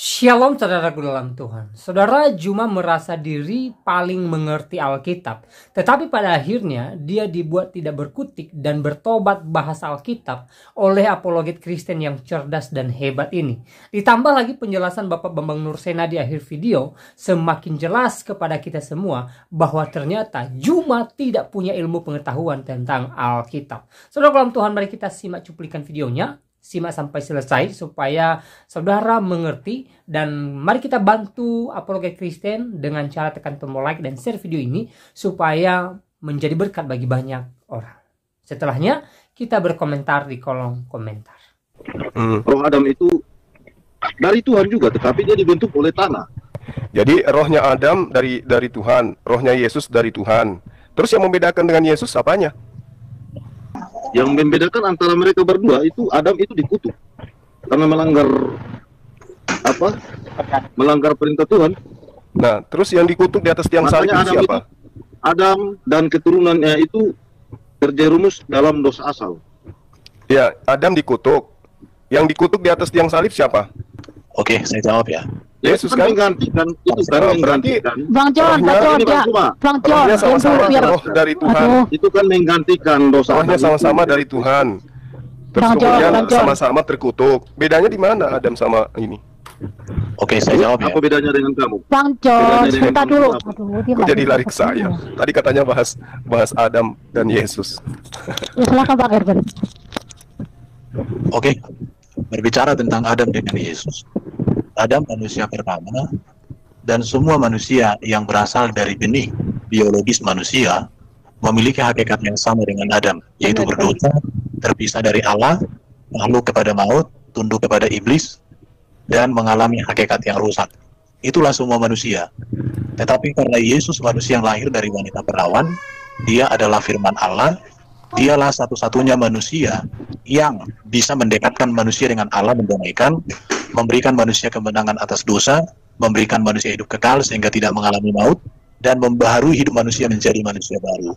Shalom saudaraku dalam Tuhan. Saudara Juma merasa diri paling mengerti Alkitab. Tetapi pada akhirnya dia dibuat tidak berkutik dan bertobat bahasa Alkitab oleh apologet Kristen yang cerdas dan hebat ini. Ditambah lagi penjelasan Bapak Bambang Nursena di akhir video semakin jelas kepada kita semua bahwa ternyata Juma tidak punya ilmu pengetahuan tentang Alkitab. Saudara dalam Tuhan, mari kita simak cuplikan videonya. Simak sampai selesai supaya saudara mengerti, dan mari kita bantu apologet Kristen dengan cara tekan tombol like dan share video ini supaya menjadi berkat bagi banyak orang. Setelahnya kita berkomentar di kolom komentar. Roh Adam itu dari Tuhan juga, tetapi dia dibentuk oleh tanah. Jadi rohnya Adam dari Tuhan, rohnya Yesus dari Tuhan. Terus yang membedakan dengan Yesus apanya? Yang membedakan antara mereka berdua itu Adam itu dikutuk karena melanggar perintah Tuhan. Nah, terus yang dikutuk di atas tiang salib itu siapa? Adam dan keturunannya itu terjerumus dalam dosa asal. Ya, Adam dikutuk. Yang dikutuk di atas tiang salib siapa? Oke, saya jawab ya. Yesus kan kan menggantikan itu kan menggantikan. Bang John, rohnya sama-sama roh dari Tuhan. Itu kan menggantikan dosa. Rohnya sama-sama dari Tuhan. Terus kemudian sama-sama terkutuk. Bedanya di mana Adam sama ini? Oke, saya jawab ya. Apa bedanya dengan kamu? Bang John, sebentar dulu. Kok jadi lari ke saya? Tadi katanya bahas Adam dan Yesus. Ya, silakan Bang Erben. Oke, berbicara tentang Adam dengan Yesus. Adam manusia pertama, dan semua manusia yang berasal dari benih biologis manusia memiliki hakikat yang sama dengan Adam, yaitu berdosa, terpisah dari Allah, makhluk kepada maut, tunduk kepada iblis, dan mengalami hakikat yang rusak. Itulah semua manusia. Tetapi karena Yesus manusia yang lahir dari wanita perawan, dia adalah firman Allah, dialah satu-satunya manusia yang bisa mendekatkan manusia dengan Allah, mendamaikan, memberikan manusia kemenangan atas dosa, memberikan manusia hidup kekal sehingga tidak mengalami maut, dan membaharui hidup manusia menjadi manusia baru.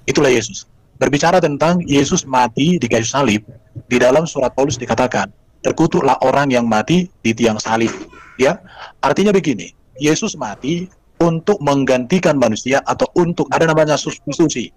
Itulah Yesus. Berbicara tentang Yesus mati di kayu salib, di dalam surat Paulus dikatakan, terkutuklah orang yang mati di tiang salib. Ya, artinya begini, Yesus mati untuk menggantikan manusia, atau untuk, ada namanya substitusi.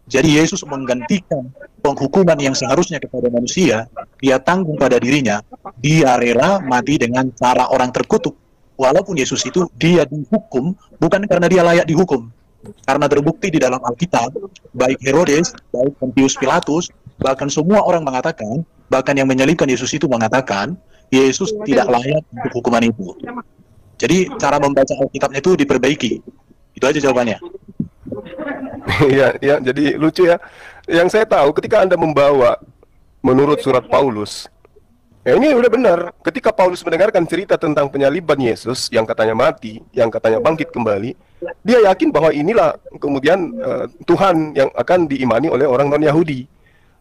Jadi Yesus menggantikan penghukuman yang seharusnya kepada manusia, dia tanggung pada dirinya, dia rela mati dengan cara orang terkutuk. Walaupun Yesus itu dia dihukum, bukan karena dia layak dihukum. Karena terbukti di dalam Alkitab, baik Herodes, baik Pontius Pilatus, bahkan semua orang mengatakan, bahkan yang menyalibkan Yesus itu mengatakan, Yesus tidak layak untuk hukuman itu. Jadi cara membaca Alkitabnya itu diperbaiki. Itu aja jawabannya. Ya, jadi lucu ya. Yang saya tahu ketika Anda membawa menurut surat Paulus, ya ini udah benar. Ketika Paulus mendengarkan cerita tentang penyaliban Yesus yang katanya mati, yang katanya bangkit kembali, dia yakin bahwa inilah kemudian Tuhan yang akan diimani oleh orang non-Yahudi.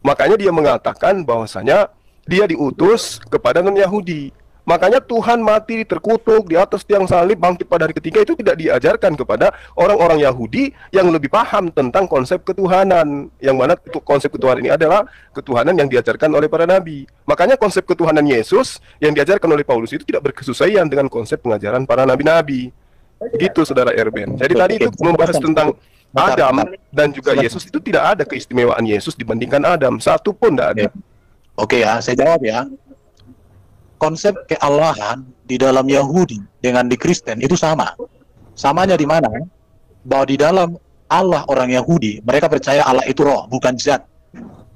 Makanya dia mengatakan bahwasanya dia diutus kepada non-Yahudi. Makanya Tuhan mati terkutuk di atas tiang salib, bangkit pada hari ketiga, itu tidak diajarkan kepada orang-orang Yahudi yang lebih paham tentang konsep ketuhanan. Yang mana konsep ketuhanan ini adalah ketuhanan yang diajarkan oleh para nabi. Makanya konsep ketuhanan Yesus yang diajarkan oleh Paulus itu tidak berkesesuaian dengan konsep pengajaran para nabi-nabi. Gitu saudara Erben. Jadi tadi itu membahas tentang Adam dan juga Yesus, itu tidak ada keistimewaan Yesus dibandingkan Adam. Satu pun tidak ada. Oke ya, saya jawab ya. Konsep kealahan di dalam Yahudi dengan di Kristen itu sama. Samanya di mana? Bahwa di dalam Allah orang Yahudi, mereka percaya Allah itu roh, bukan zat.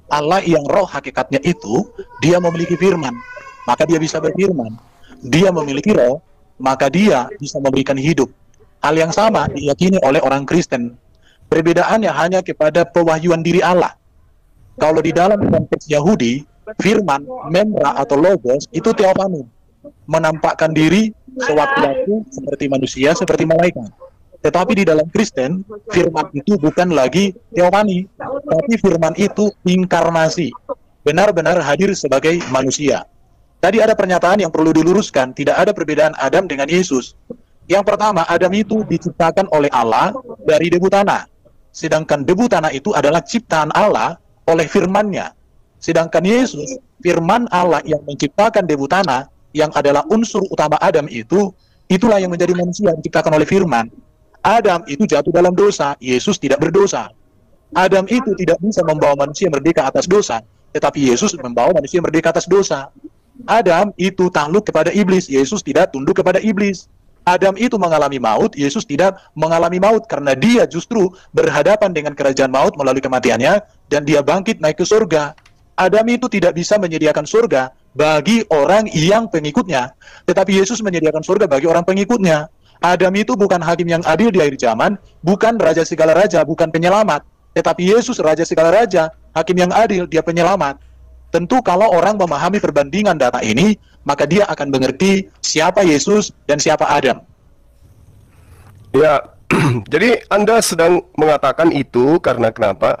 Allah yang roh hakikatnya itu, dia memiliki firman, maka dia bisa berfirman. Dia memiliki roh, maka dia bisa memberikan hidup. Hal yang sama diyakini oleh orang Kristen. Perbedaannya hanya kepada pewahyuan diri Allah. Kalau di dalam konteks Yahudi, firman, memra atau logos itu teofani, menampakkan diri sewaktu-waktu seperti manusia, seperti malaikat. Tetapi di dalam Kristen, firman itu bukan lagi teofani, tapi firman itu inkarnasi, benar-benar hadir sebagai manusia. Tadi ada pernyataan yang perlu diluruskan, tidak ada perbedaan Adam dengan Yesus. Yang pertama, Adam itu diciptakan oleh Allah dari debu tanah, sedangkan debu tanah itu adalah ciptaan Allah oleh firman-Nya. Sedangkan Yesus, firman Allah yang menciptakan debu tanah, yang adalah unsur utama Adam itu, itulah yang menjadi manusia yang diciptakan oleh firman. Adam itu jatuh dalam dosa, Yesus tidak berdosa. Adam itu tidak bisa membawa manusia merdeka atas dosa, tetapi Yesus membawa manusia merdeka atas dosa. Adam itu takluk kepada iblis, Yesus tidak tunduk kepada iblis. Adam itu mengalami maut, Yesus tidak mengalami maut, karena dia justru berhadapan dengan kerajaan maut melalui kematiannya, dan dia bangkit naik ke surga. Adam itu tidak bisa menyediakan surga bagi orang yang pengikutnya, tetapi Yesus menyediakan surga bagi orang pengikutnya. Adam itu bukan hakim yang adil di akhir zaman, bukan raja segala raja, bukan penyelamat, tetapi Yesus raja segala raja, hakim yang adil, dia penyelamat. Tentu kalau orang memahami perbandingan data ini, maka dia akan mengerti siapa Yesus dan siapa Adam. Ya, jadi Anda sedang mengatakan itu karena kenapa?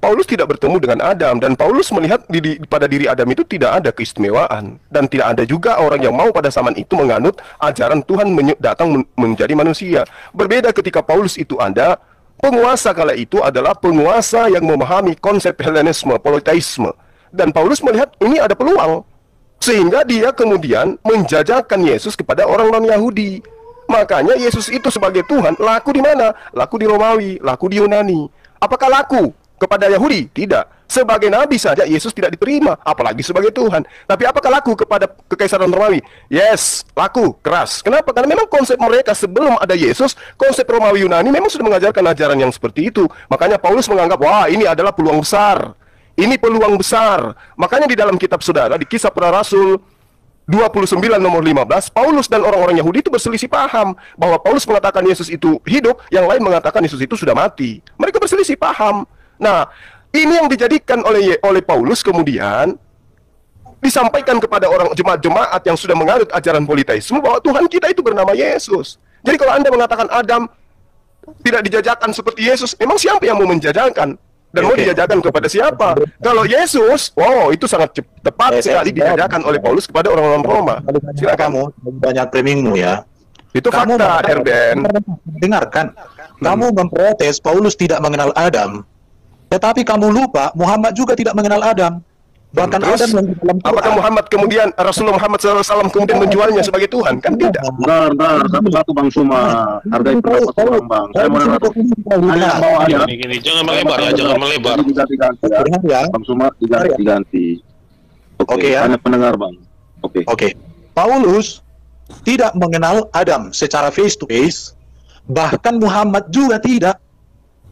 Paulus tidak bertemu dengan Adam, dan Paulus melihat pada diri Adam itu tidak ada keistimewaan, dan tidak ada juga orang yang mau pada zaman itu menganut ajaran Tuhan datang menjadi manusia. Berbeda ketika Paulus itu ada, penguasa kala itu adalah penguasa yang memahami konsep Helenisme, politeisme, dan Paulus melihat ini ada peluang. Sehingga dia kemudian menjajakan Yesus kepada orang non-Yahudi. Makanya Yesus itu sebagai Tuhan laku di mana? Laku di Romawi, laku di Yunani. Apakah laku kepada Yahudi? Tidak. Sebagai nabi saja Yesus tidak diterima, apalagi sebagai Tuhan. Tapi apakah laku kepada kekaisaran Romawi? Yes, laku, keras. Kenapa? Karena memang konsep mereka sebelum ada Yesus, konsep Romawi Yunani memang sudah mengajarkan ajaran yang seperti itu. Makanya Paulus menganggap, wah, ini adalah peluang besar. Ini peluang besar. Makanya di dalam kitab saudara, di Kisah Para Rasul 29 nomor 15, Paulus dan orang-orang Yahudi itu berselisih paham bahwa Paulus mengatakan Yesus itu hidup, yang lain mengatakan Yesus itu sudah mati. Mereka berselisih paham. Nah, ini yang dijadikan oleh Paulus kemudian disampaikan kepada orang jemaat-jemaat yang sudah menganut ajaran politeisme bahwa Tuhan kita itu bernama Yesus. Jadi kalau Anda mengatakan Adam tidak dijajakan seperti Yesus, memang siapa yang mau menjajakan? Dan mau dijajakan kepada siapa? Kalau Yesus, wow, itu sangat tepat sekali dijajakan oleh Paulus kepada orang-orang Roma. Kamu Silakan. banyak framingmu ya. Itu fakta, RBN. Dengarkan, kamu memprotes Paulus tidak mengenal Adam, tetapi kamu lupa Muhammad juga tidak mengenal Adam. Bahkan Terus, Adam yang di dalam Quran. apakah Muhammad kemudian Rasulullah Muhammad SAW kemudian menjualnya sebagai Tuhan? Kan tidak. Bentar, satu-satu Bang Suma. Hargai pendapat orang Bang. Saya mau hanya mau ada. Gini, jangan melebar ya, jangan melebar. Diganti ya. Bang Suma diganti. Oke, ya. hanya pendengar Bang. Oke. Paulus tidak mengenal Adam secara face to face, bahkan Muhammad juga tidak.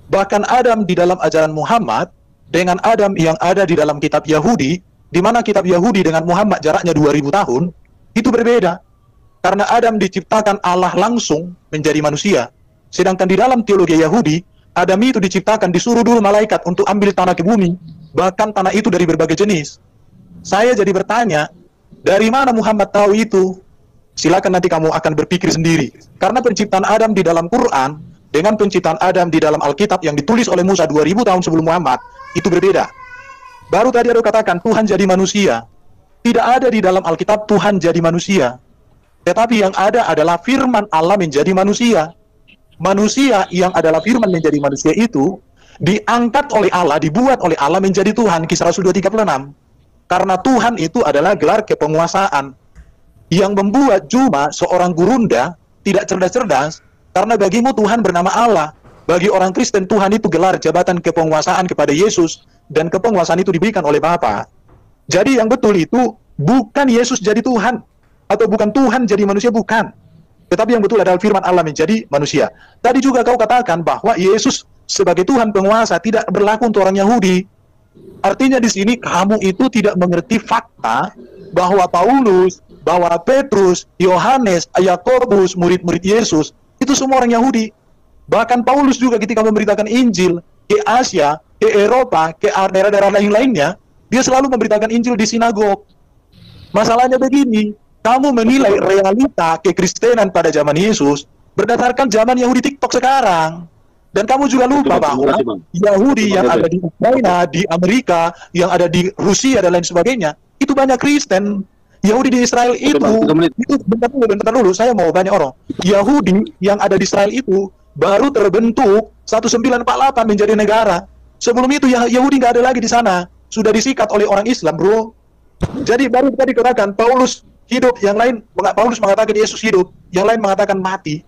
Bahkan Adam di dalam ajaran Muhammad dengan Adam yang ada di dalam kitab Yahudi, di mana kitab Yahudi dengan Muhammad jaraknya 2000 tahun, itu berbeda. Karena Adam diciptakan Allah langsung menjadi manusia. Sedangkan di dalam teologi Yahudi, Adam itu diciptakan disuruh dulu malaikat untuk ambil tanah ke bumi, bahkan tanah itu dari berbagai jenis. Saya jadi bertanya, dari mana Muhammad tahu itu? Silakan nanti kamu akan berpikir sendiri. Karena penciptaan Adam di dalam Quran dengan penciptaan Adam di dalam Alkitab yang ditulis oleh Musa 2000 tahun sebelum Muhammad, itu berbeda. Baru tadi ada katakan Tuhan jadi manusia. Tidak ada di dalam Alkitab Tuhan jadi manusia. Tetapi yang ada adalah firman Allah menjadi manusia. Manusia yang adalah firman menjadi manusia itu diangkat oleh Allah, dibuat oleh Allah menjadi Tuhan. Kisah Rasul 2:36. Karena Tuhan itu adalah gelar kepenguasaan. Yang membuat cuma seorang gurunda tidak cerdas-cerdas, karena bagimu Tuhan bernama Allah. Bagi orang Kristen, Tuhan itu gelar jabatan kepenguasaan kepada Yesus, dan kepenguasaan itu diberikan oleh Bapa. Jadi yang betul itu bukan Yesus jadi Tuhan, atau bukan Tuhan jadi manusia, bukan. Tetapi yang betul adalah firman Allah menjadi manusia. Tadi juga kau katakan bahwa Yesus sebagai Tuhan penguasa tidak berlaku untuk orang Yahudi. Artinya di sini kamu itu tidak mengerti fakta bahwa Paulus, bahwa Petrus, Yohanes, Yakobus, murid-murid Yesus, itu semua orang Yahudi. Bahkan Paulus juga ketika memberitakan Injil ke Asia, ke Eropa, ke daerah-daerah lain-lainnya, dia selalu memberitakan Injil di sinagog. Masalahnya begini, kamu menilai realita kekristenan pada zaman Yesus berdasarkan zaman Yahudi TikTok sekarang. Dan kamu juga lupa bahwa Yahudi yang ada di Ukraina, di Amerika, yang ada di Rusia dan lain sebagainya, itu banyak Kristen. Yahudi di Israel itu bentar dulu, saya mau banyak orang. Yahudi yang ada di Israel itu baru terbentuk 1948 menjadi negara. Sebelum itu Yahudi nggak ada lagi di sana, sudah disikat oleh orang Islam, bro. Jadi baru tadi katakan Paulus hidup, yang lain Paulus mengatakan Yesus hidup, yang lain mengatakan mati.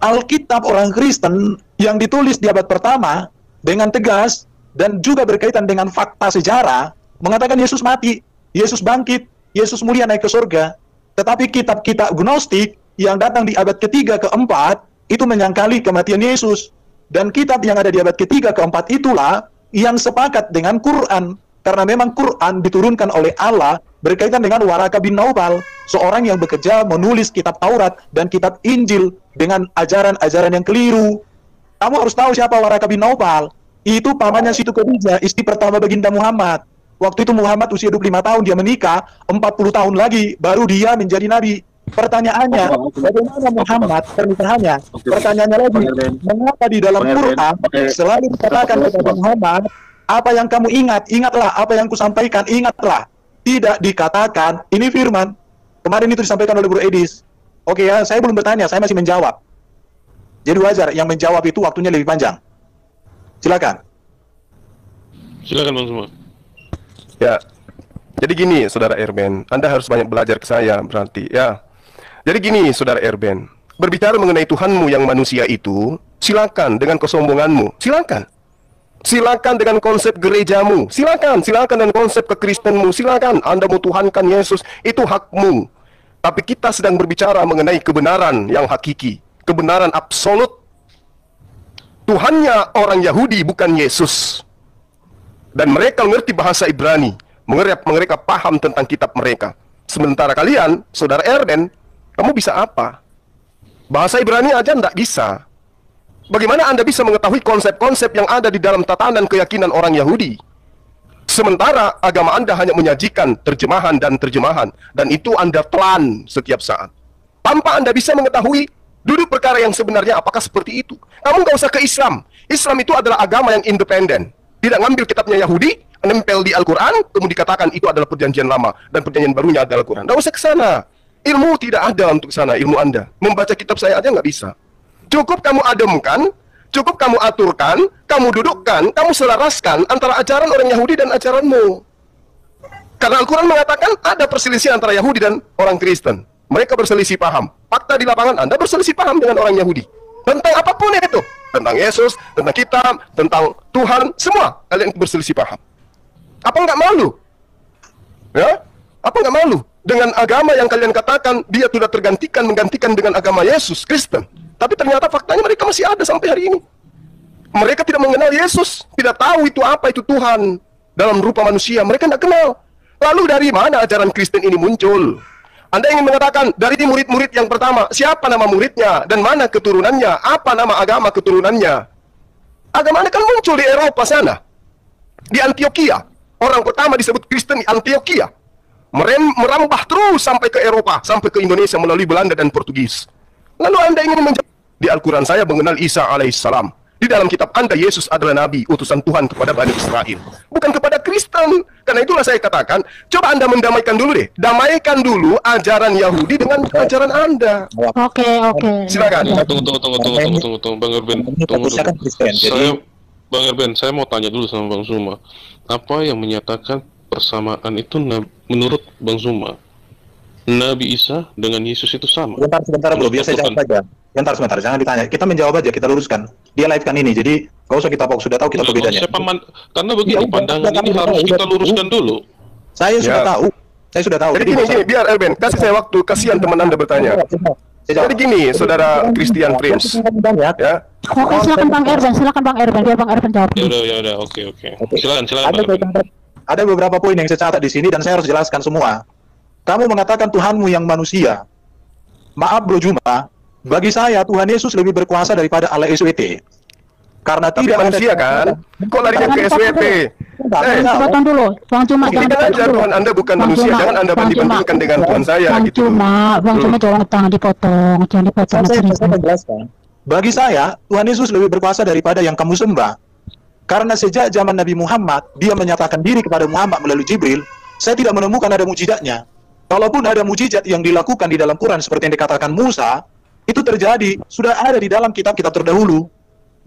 Alkitab orang Kristen yang ditulis di abad pertama dengan tegas dan juga berkaitan dengan fakta sejarah mengatakan Yesus mati, Yesus bangkit, Yesus mulia naik ke surga. Tetapi kitab-kitab Gnostik yang datang di abad ketiga keempat itu menyangkali kematian Yesus. Dan kitab yang ada di abad ketiga keempat itulah yang sepakat dengan Quran. Karena memang Quran diturunkan oleh Allah berkaitan dengan Waraka bin Naufal, seorang yang bekerja menulis kitab Taurat dan kitab Injil dengan ajaran-ajaran yang keliru. Kamu harus tahu siapa Waraka bin Naufal. Itu pamannya Siti Khadijah, istri pertama baginda Muhammad. Waktu itu Muhammad usia 25 tahun, dia menikah, 40 tahun lagi baru dia menjadi nabi. Pertanyaannya, bagaimana Muhammad pernikahannya? Pertanyaannya lagi, mengapa di dalam Quran selalu dikatakan kepada Muhammad, apa yang kamu ingat, ingatlah. Apa yang kusampaikan, ingatlah. Tidak dikatakan, ini firman. Kemarin itu disampaikan oleh Bro Edis. Oke ya, saya belum bertanya, saya masih menjawab. Jadi wajar, yang menjawab itu waktunya lebih panjang. Silakan. Silakan Bang Suma. Ya, jadi gini, Saudara Erben, Anda harus banyak belajar ke saya berarti, ya. Jadi gini, Saudara Erben, berbicara mengenai Tuhanmu yang manusia itu, silakan dengan kesombonganmu, silakan. Silakan dengan konsep gerejamu, silakan dengan konsep kekristenmu, silakan. Anda mau tuhankan Yesus, itu hakmu. Tapi kita sedang berbicara mengenai kebenaran yang hakiki, kebenaran absolut. Tuhannya orang Yahudi bukan Yesus. Dan mereka mengerti bahasa Ibrani, mereka paham tentang kitab mereka. Sementara kalian, Saudara Erben, kamu bisa apa? Bahasa Ibrani aja tidak bisa. Bagaimana Anda bisa mengetahui konsep-konsep yang ada di dalam tatanan keyakinan orang Yahudi? Sementara agama Anda hanya menyajikan terjemahan, dan itu Anda telan setiap saat. Tanpa Anda bisa mengetahui duduk perkara yang sebenarnya apakah seperti itu. Kamu nggak usah ke Islam. Islam itu adalah agama yang independen. Tidak ngambil kitabnya Yahudi, nempel di Al-Quran, kemudian dikatakan itu adalah perjanjian lama, dan perjanjian barunya adalah Al-Quran. Nggak usah ke sana. Ilmu tidak ada untuk sana, ilmu Anda. Membaca kitab saya aja nggak bisa. Cukup kamu ademkan, cukup kamu aturkan, kamu dudukkan, kamu selaraskan antara ajaran orang Yahudi dan ajaranmu. Karena Al-Quran mengatakan ada perselisihan antara Yahudi dan orang Kristen. Mereka berselisih paham. Fakta di lapangan Anda berselisih paham dengan orang Yahudi. Tentang apapun itu. Tentang Yesus, tentang kitab, tentang Tuhan, semua kalian berselisih paham. Apa nggak malu? Ya? Apa nggak malu? Dengan agama yang kalian katakan dia sudah menggantikan dengan agama Yesus, Kristen. Tapi ternyata faktanya mereka masih ada sampai hari ini. Mereka tidak mengenal Yesus, tidak tahu itu apa itu Tuhan dalam rupa manusia. Mereka tidak kenal. Lalu dari mana ajaran Kristen ini muncul? Anda ingin mengatakan dari murid-murid yang pertama, siapa nama muridnya dan mana keturunannya? Apa nama agama keturunannya? Agama Anda kan muncul di Eropa sana, di Antioquia. Orang pertama disebut Kristen di Antioquia. Merambah terus sampai ke Eropa, sampai ke Indonesia melalui Belanda dan Portugis. Lalu Anda ingin menjawab, di Al-Quran saya mengenal Isa alaihissalam. Di dalam kitab Anda, Yesus adalah Nabi, utusan Tuhan kepada Bani Israel. Bukan kepada Kristen. Karena itulah saya katakan, coba Anda mendamaikan dulu deh. Damaikan dulu ajaran Yahudi dengan ajaran Anda. Oke. Silakan. Tunggu, Bang Erben. Bang Erben, saya mau tanya dulu sama Bang Suma. Apa yang menyatakan persamaan itu menurut Bang Suma? Nabi Isa dengan Yesus itu sama? Sebentar bro, biar saya jawab saja. Sebentar, jangan ditanya. Kita menjawab aja, kita luruskan. Dia live kan ini, jadi gak usah kita sudah tahu kita bedanya. Karena begini, pandangan ini harus kita luruskan dulu. Saya sudah tahu. Jadi gini, biar Erben, kasih saya waktu, kasihan teman Anda bertanya. Jadi gini, Saudara Christian Prince. Ya. Oke, silakan Bang Erben, biar Bang Erben jawab. Ya udah, oke. Silakan. Ada beberapa poin yang saya catat di sini dan saya harus jelaskan semua. Kamu mengatakan Tuhanmu yang manusia. Maaf Bro Juma, bagi saya Tuhan Yesus lebih berkuasa daripada Allah SWT. Karena tapi tidak manusia kan? Kok larinya ke SWT? Potong dulu, Bang Cuma jangan dipotong dulu. Tuhan Anda bukan manusia, jangan Anda banding-bandingkan dengan Tuhan saya gitu. Bang Cuma jangan dipotong. Saya jelaskan. Bagi saya, Tuhan Yesus lebih berkuasa daripada yang kamu sembah. Karena sejak zaman Nabi Muhammad, dia menyatakan diri kepada Muhammad melalui Jibril, saya tidak menemukan ada mujizatnya. Kalaupun ada mujizat yang dilakukan di dalam Quran seperti yang dikatakan Musa, itu terjadi, sudah ada di dalam kitab-kitab terdahulu.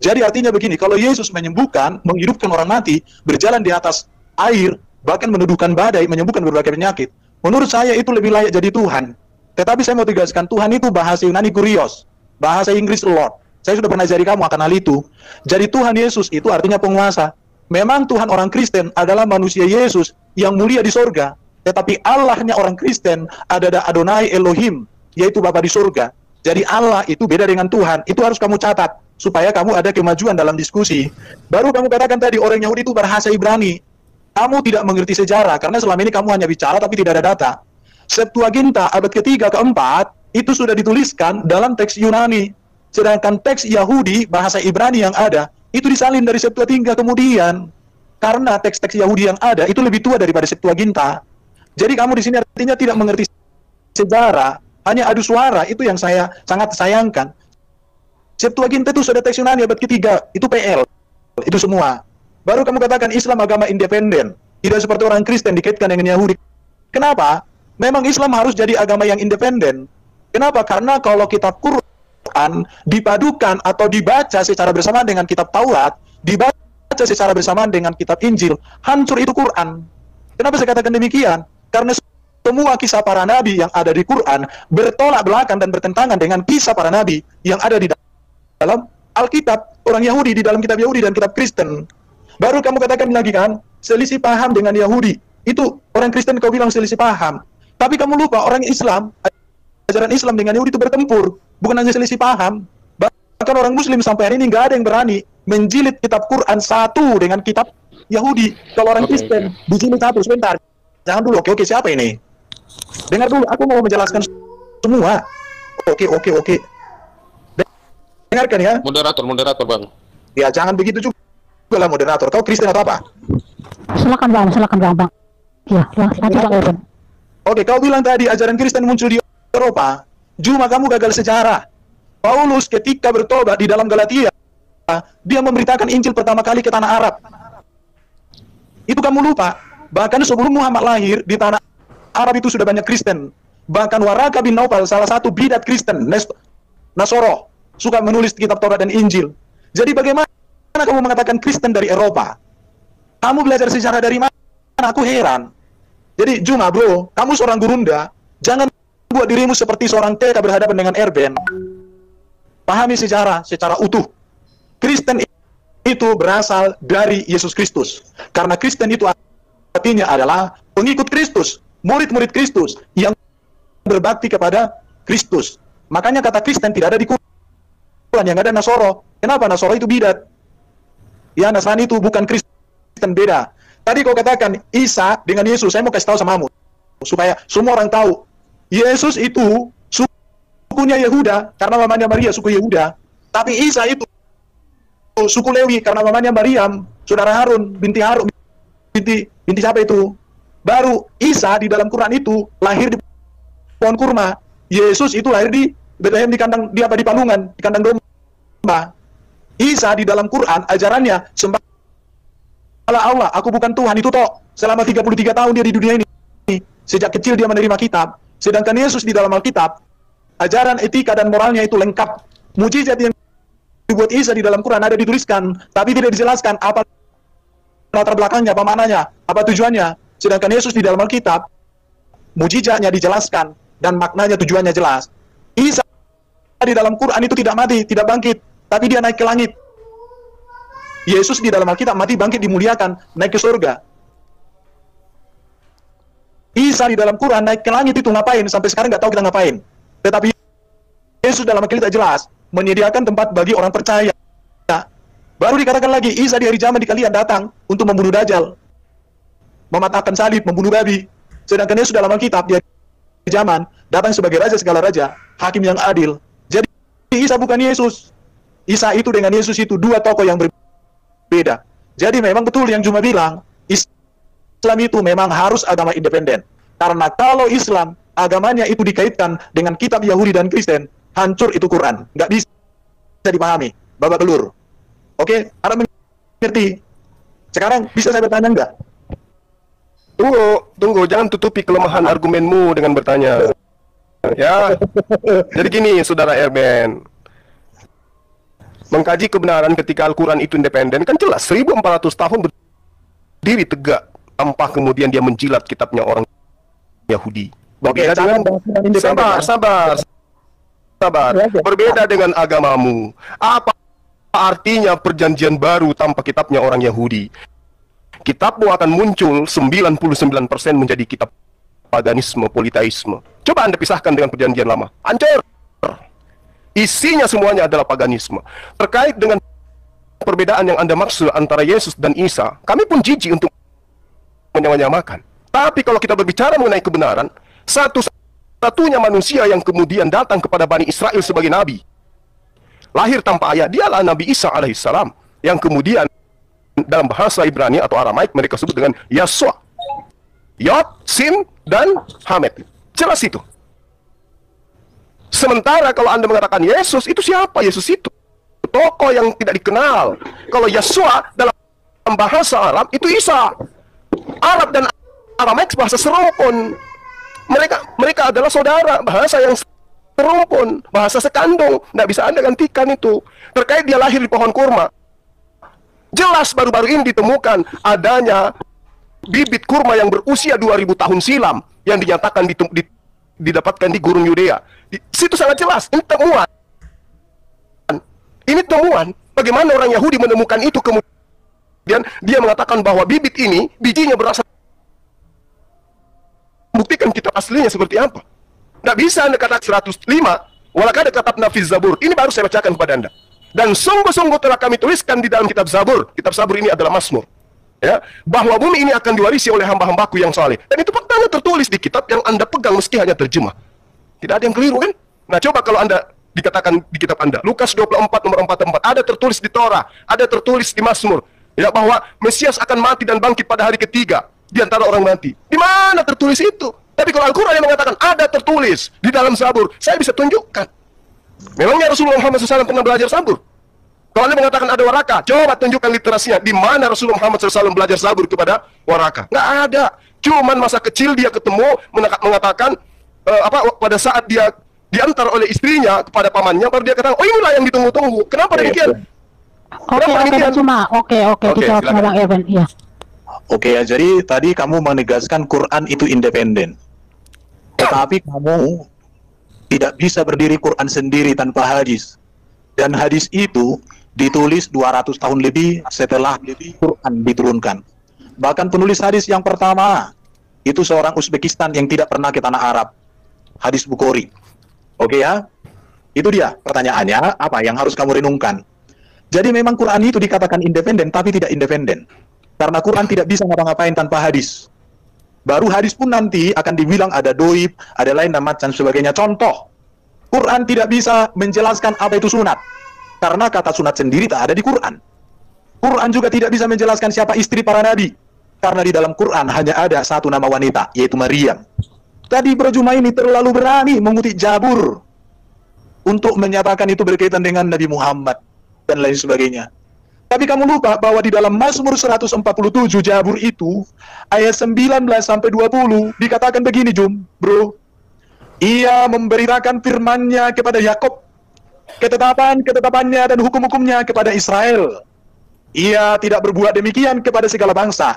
Jadi artinya begini, kalau Yesus menyembuhkan, menghidupkan orang mati, berjalan di atas air, bahkan menuduhkan badai, menyembuhkan berbagai penyakit, Menurut saya itu lebih layak jadi Tuhan. Tetapi saya mau tegaskan, Tuhan itu bahasa Yunani kurios, bahasa Inggris Lord. Saya sudah pernah ajari kamu akan hal itu. Jadi Tuhan Yesus itu artinya penguasa. Memang Tuhan orang Kristen adalah manusia Yesus yang mulia di sorga. Tetapi Allahnya orang Kristen adalah Adonai Elohim, yaitu Bapa di sorga. Jadi Allah itu beda dengan Tuhan. Itu harus kamu catat, supaya kamu ada kemajuan dalam diskusi. Baru kamu katakan tadi, orang Yahudi itu bahasa Ibrani. Kamu tidak mengerti sejarah, karena selama ini kamu hanya bicara tapi tidak ada data. Septuaginta abad ketiga keempat itu sudah dituliskan dalam teks Yunani, sedangkan teks Yahudi bahasa Ibrani yang ada itu disalin dari Septuaginta kemudian, karena teks-teks Yahudi yang ada itu lebih tua daripada Septuaginta. Jadi kamu di sini artinya tidak mengerti sejarah, hanya adu suara. Itu yang saya sangat sayangkan. Septuaginta itu sudah teks Yunani abad ketiga, itu PL, itu semua. Baru kamu katakan Islam agama independen, tidak seperti orang Kristen dikaitkan dengan Yahudi. Kenapa? Memang Islam harus jadi agama yang independen. Kenapa? Karena kalau kitab Quran dipadukan atau dibaca secara bersamaan dengan kitab Taurat, dibaca secara bersamaan dengan kitab Injil, hancur itu Quran. Kenapa saya katakan demikian? Karena semua kisah para nabi yang ada di Quran bertolak belakang dan bertentangan dengan kisah para nabi yang ada di dalam Alkitab orang Yahudi, di dalam kitab Yahudi dan kitab Kristen. Baru kamu katakan lagi kan, selisih paham dengan Yahudi. Itu orang Kristen kau bilang selisih paham. Tapi kamu lupa orang Islam, ajaran Islam dengan Yahudi itu bertempur. Bukan hanya selisih paham. Bahkan orang Muslim sampai hari ini nggak ada yang berani menjilid kitab Quran satu dengan kitab Yahudi. Kalau orang Kristen, dijilid satu. Sebentar. Jangan dulu. Oke, siapa ini? Dengar dulu, aku mau menjelaskan semua. Oke. Dengarkan ya. Moderator Bang. Ya, jangan begitu juga lah moderator. Kau Kristen atau apa? Silakan bang. Ya, nanti Bang Erben. Oke, kau bilang tadi ajaran Kristen muncul di Eropa. Cuma kamu gagal sejarah. Paulus ketika bertobat di dalam Galatia, dia memberitakan Injil pertama kali ke tanah Arab. Itu kamu lupa. Bahkan sebelum Muhammad lahir, di tanah Arab itu sudah banyak Kristen. Bahkan Waraka bin Naufal, salah satu bidat Kristen, Nasoro, suka menulis kitab Taurat dan Injil. Jadi bagaimana kamu mengatakan Kristen dari Eropa? Kamu belajar sejarah dari mana? Aku heran. Jadi Juma bro, kamu seorang gurunda, jangan buat dirimu seperti seorang TK berhadapan dengan Erben. Pahami sejarah secara utuh. Kristen itu berasal dari Yesus Kristus. Karena Kristen itu artinya adalah pengikut Kristus, murid-murid Kristus yang berbakti kepada Kristus. Makanya kata Kristen tidak ada di Quran, yang ada Nasoro. Kenapa? Nasoro itu bidat. Ya, Nasrani itu bukan Kristen, beda. Tadi kau katakan Isa dengan Yesus, saya mau kasih tahu samamu supaya semua orang tahu. Yesus itu sukunya Yehuda karena mamanya Maria suku Yehuda. Tapi Isa itu suku Lewi karena mamanya Maryam, saudara Harun, binti Harun, binti siapa itu? Baru Isa di dalam Quran itu lahir di pohon kurma. Yesus itu lahir di Bethlehem, di kandang di palungan, di kandang domba. Isa di dalam Quran ajarannya sembah Allah, aku bukan Tuhan, itu toh. Selama 33 tahun dia di dunia ini. Sejak kecil dia menerima kitab. Sedangkan Yesus di dalam Alkitab, ajaran etika dan moralnya itu lengkap. Mujizat yang dibuat Isa di dalam Quran ada dituliskan, tapi tidak dijelaskan apa latar belakangnya, apa maknanya, apa tujuannya. Sedangkan Yesus di dalam Alkitab, mujizatnya dijelaskan dan maknanya, tujuannya jelas. Isa di dalam Quran itu tidak mati, tidak bangkit, tapi dia naik ke langit. Yesus di dalam Alkitab mati, bangkit, dimuliakan, naik ke surga. Isa di dalam Quran naik ke langit itu ngapain? Sampai sekarang nggak tahu kita ngapain. Tetapi Yesus dalam Alkitab jelas menyediakan tempat bagi orang percaya. Baru dikatakan lagi, Isa di hari zaman di kalian datang untuk membunuh Dajjal, mematahkan salib, membunuh babi. Sedangkan Yesus dalam Alkitab di hari zaman datang sebagai raja segala raja, hakim yang adil. Jadi Isa bukan Yesus. Isa itu dengan Yesus itu dua tokoh yang berbeda. Jadi memang betul yang Juma bilang, Islam itu memang harus agama independen. Karena kalau Islam agamanya itu dikaitkan dengan kitab Yahudi dan Kristen, hancur itu Quran. Nggak bisa dipahami, babak belur. Oke, Anda mengerti? Sekarang bisa saya bertanya enggak? Tunggu, jangan tutupi kelemahan argumenmu dengan bertanya. Ya, jadi gini, Saudara Erben. Mengkaji kebenaran ketika Al-Quran itu independen, kan jelas 1400 tahun berdiri tegak, tanpa kemudian dia menjilat kitabnya orang Yahudi. Berbeda dengan sabar. Berbeda dengan agamamu. Apa artinya perjanjian baru tanpa kitabnya orang Yahudi? Kitabmu akan muncul 99% menjadi kitab paganisme, politeisme. Coba Anda pisahkan dengan perjanjian lama. Hancur. Isinya semuanya adalah paganisme. Terkait dengan perbedaan yang Anda maksud antara Yesus dan Isa, kami pun jijik untuk menyamakan. Tapi kalau kita berbicara mengenai kebenaran, satu-satunya manusia yang kemudian datang kepada Bani Israel sebagai nabi, lahir tanpa ayah, dialah Nabi Isa alaihissalam, yang kemudian dalam bahasa Ibrani atau Aramaik mereka sebut dengan Yasua. Yod, Sin, dan Hamed. Jelas itu. Sementara kalau Anda mengatakan Yesus, itu siapa Yesus itu? Tokoh yang tidak dikenal. Kalau Yasua dalam bahasa Arab, itu Isa. Arab dan Aramaik bahasa serumpun. Mereka adalah saudara, bahasa yang serumpun, bahasa sekandung. Tidak bisa Anda gantikan itu. Terkait dia lahir di pohon kurma, jelas baru-baru ini ditemukan adanya bibit kurma yang berusia 2000 tahun silam yang dinyatakan didapatkan di gurun Yudea. Di situ sangat jelas, ini temuan. Ini temuan. Bagaimana orang Yahudi menemukan itu, kemudian dia mengatakan bahwa bibit ini, bijinya berasal, buktikan kitab aslinya seperti apa. Tidak bisa Anda katakan 105, walakad katabna fi Zabur. Ini baru saya bacakan kepada Anda. Dan sungguh-sungguh telah kami tuliskan di dalam kitab Zabur. Kitab Zabur ini adalah Mazmur. Ya, bahwa bumi ini akan diwarisi oleh hamba-hambaku yang saleh. Dan itu faktanya tertulis di kitab yang Anda pegang meski hanya terjemah. Tidak ada yang keliru kan? Nah, coba kalau Anda dikatakan di kitab Anda, Lukas 24 nomor 44, ada tertulis di Torah, ada tertulis di Mazmur, ya, bahwa Mesias akan mati dan bangkit pada hari ketiga di antara orang mati. Di mana tertulis itu? Tapi kalau Al-Quran yang mengatakan ada tertulis di dalam Zabur, saya bisa tunjukkan. Memangnya Rasulullah Muhammad SAW pernah belajar Zabur? Kalau Anda mengatakan ada waraka, coba tunjukkan literasinya. Di mana Rasulullah Muhammad SAW belajar Zabur kepada waraka? Nggak ada. Cuman masa kecil dia ketemu, mengatakan, pada saat dia diantar oleh istrinya kepada pamannya, baru dia katakan, oh inilah yang ditunggu-tunggu. Kenapa demikian? Oke, dijawab sama Bang Evan. Iya. Oke, jadi tadi kamu menegaskan Quran itu independen. Tetapi kamu tidak bisa berdiri Quran sendiri tanpa hadis. Dan hadis itu ditulis 200 tahun lebih setelah Quran diturunkan. Bahkan penulis hadis yang pertama itu seorang Uzbekistan yang tidak pernah ke tanah Arab. Hadis Bukhari. Oke ya? Itu dia pertanyaannya, apa yang harus kamu renungkan. Jadi memang Quran itu dikatakan independen, tapi tidak independen. Karena Quran tidak bisa ngapa-ngapain tanpa hadis. Baru hadis pun nanti akan dibilang ada doib, ada lain dan macam sebagainya. Contoh, Quran tidak bisa menjelaskan apa itu sunat. Karena kata sunat sendiri tak ada di Quran. Quran juga tidak bisa menjelaskan siapa istri para nabi. Karena di dalam Quran hanya ada satu nama wanita, yaitu Maryam. Tadi Bro Juma ini terlalu berani mengutip Zabur untuk menyatakan itu berkaitan dengan Nabi Muhammad dan lain sebagainya. Tapi kamu lupa bahwa di dalam Mazmur 147 Zabur itu ayat 19 sampai 20 dikatakan begini, Bro. Ia memberitakan firman-Nya kepada Yakub, ketetapan-ketetapannya dan hukum-hukumnya kepada Israel. Ia tidak berbuat demikian kepada segala bangsa,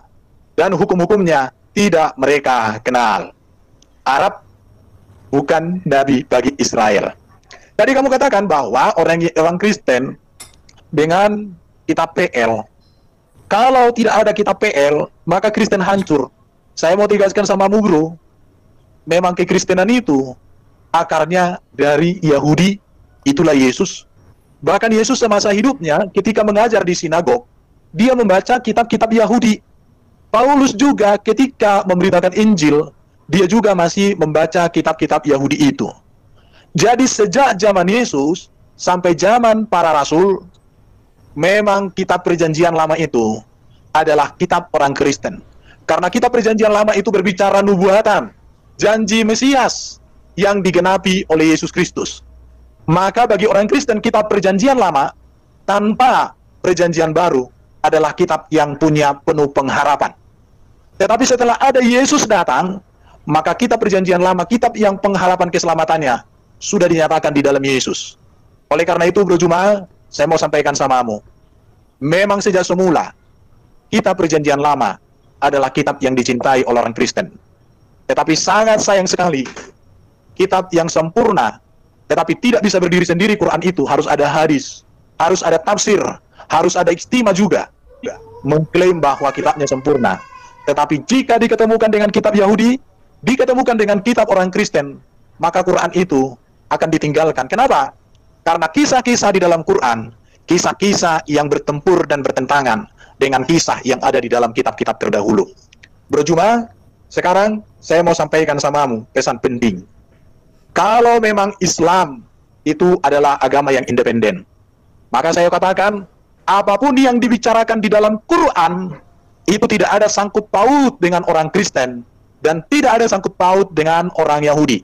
dan hukum-hukumnya tidak mereka kenal. Arab bukan nabi bagi Israel. Tadi kamu katakan bahwa orang Kristen dengan kitab PL, kalau tidak ada kitab PL, maka Kristen hancur. Saya mau tegaskan samamu, Bro, memang kekristenan itu akarnya dari Yahudi, itulah Yesus. Bahkan Yesus semasa hidupnya ketika mengajar di sinagog, dia membaca kitab-kitab Yahudi. Paulus juga ketika memberitakan Injil, dia juga masih membaca kitab-kitab Yahudi itu. Jadi sejak zaman Yesus sampai zaman para rasul, memang kitab perjanjian lama itu adalah kitab orang Kristen. Karena kitab perjanjian lama itu berbicara nubuatan, janji Mesias yang digenapi oleh Yesus Kristus. Maka bagi orang Kristen, kitab perjanjian lama tanpa perjanjian baru adalah kitab yang punya penuh pengharapan. Tetapi setelah ada Yesus datang, maka kitab perjanjian lama, kitab yang pengharapan keselamatannya sudah dinyatakan di dalam Yesus. Oleh karena itu, Bro Juma, saya mau sampaikan samamu, memang sejak semula kitab perjanjian lama adalah kitab yang dicintai oleh orang Kristen. Tetapi sangat sayang sekali, kitab yang sempurna, tetapi tidak bisa berdiri sendiri. Quran itu harus ada hadis, harus ada tafsir, harus ada ijtima juga, mengklaim bahwa kitabnya sempurna. Tetapi jika diketemukan dengan kitab Yahudi, diketemukan dengan kitab orang Kristen, maka Quran itu akan ditinggalkan. Kenapa? Karena kisah-kisah di dalam Quran, kisah-kisah yang bertempur dan bertentangan dengan kisah yang ada di dalam kitab-kitab terdahulu. Bro Juma, sekarang saya mau sampaikan samamu pesan penting. Kalau memang Islam itu adalah agama yang independen, maka saya katakan, apapun yang dibicarakan di dalam Quran, itu tidak ada sangkut paut dengan orang Kristen, dan tidak ada sangkut paut dengan orang Yahudi.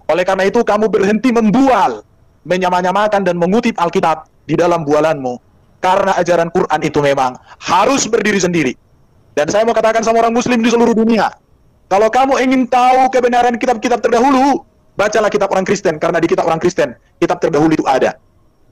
Oleh karena itu, kamu berhenti membual, menyamanyamakan dan mengutip Alkitab di dalam bualanmu. Karena ajaran Quran itu memang harus berdiri sendiri. Dan saya mau katakan sama orang Muslim di seluruh dunia, kalau kamu ingin tahu kebenaran kitab-kitab terdahulu, bacalah kitab orang Kristen, karena di kitab orang Kristen, kitab terdahulu itu ada.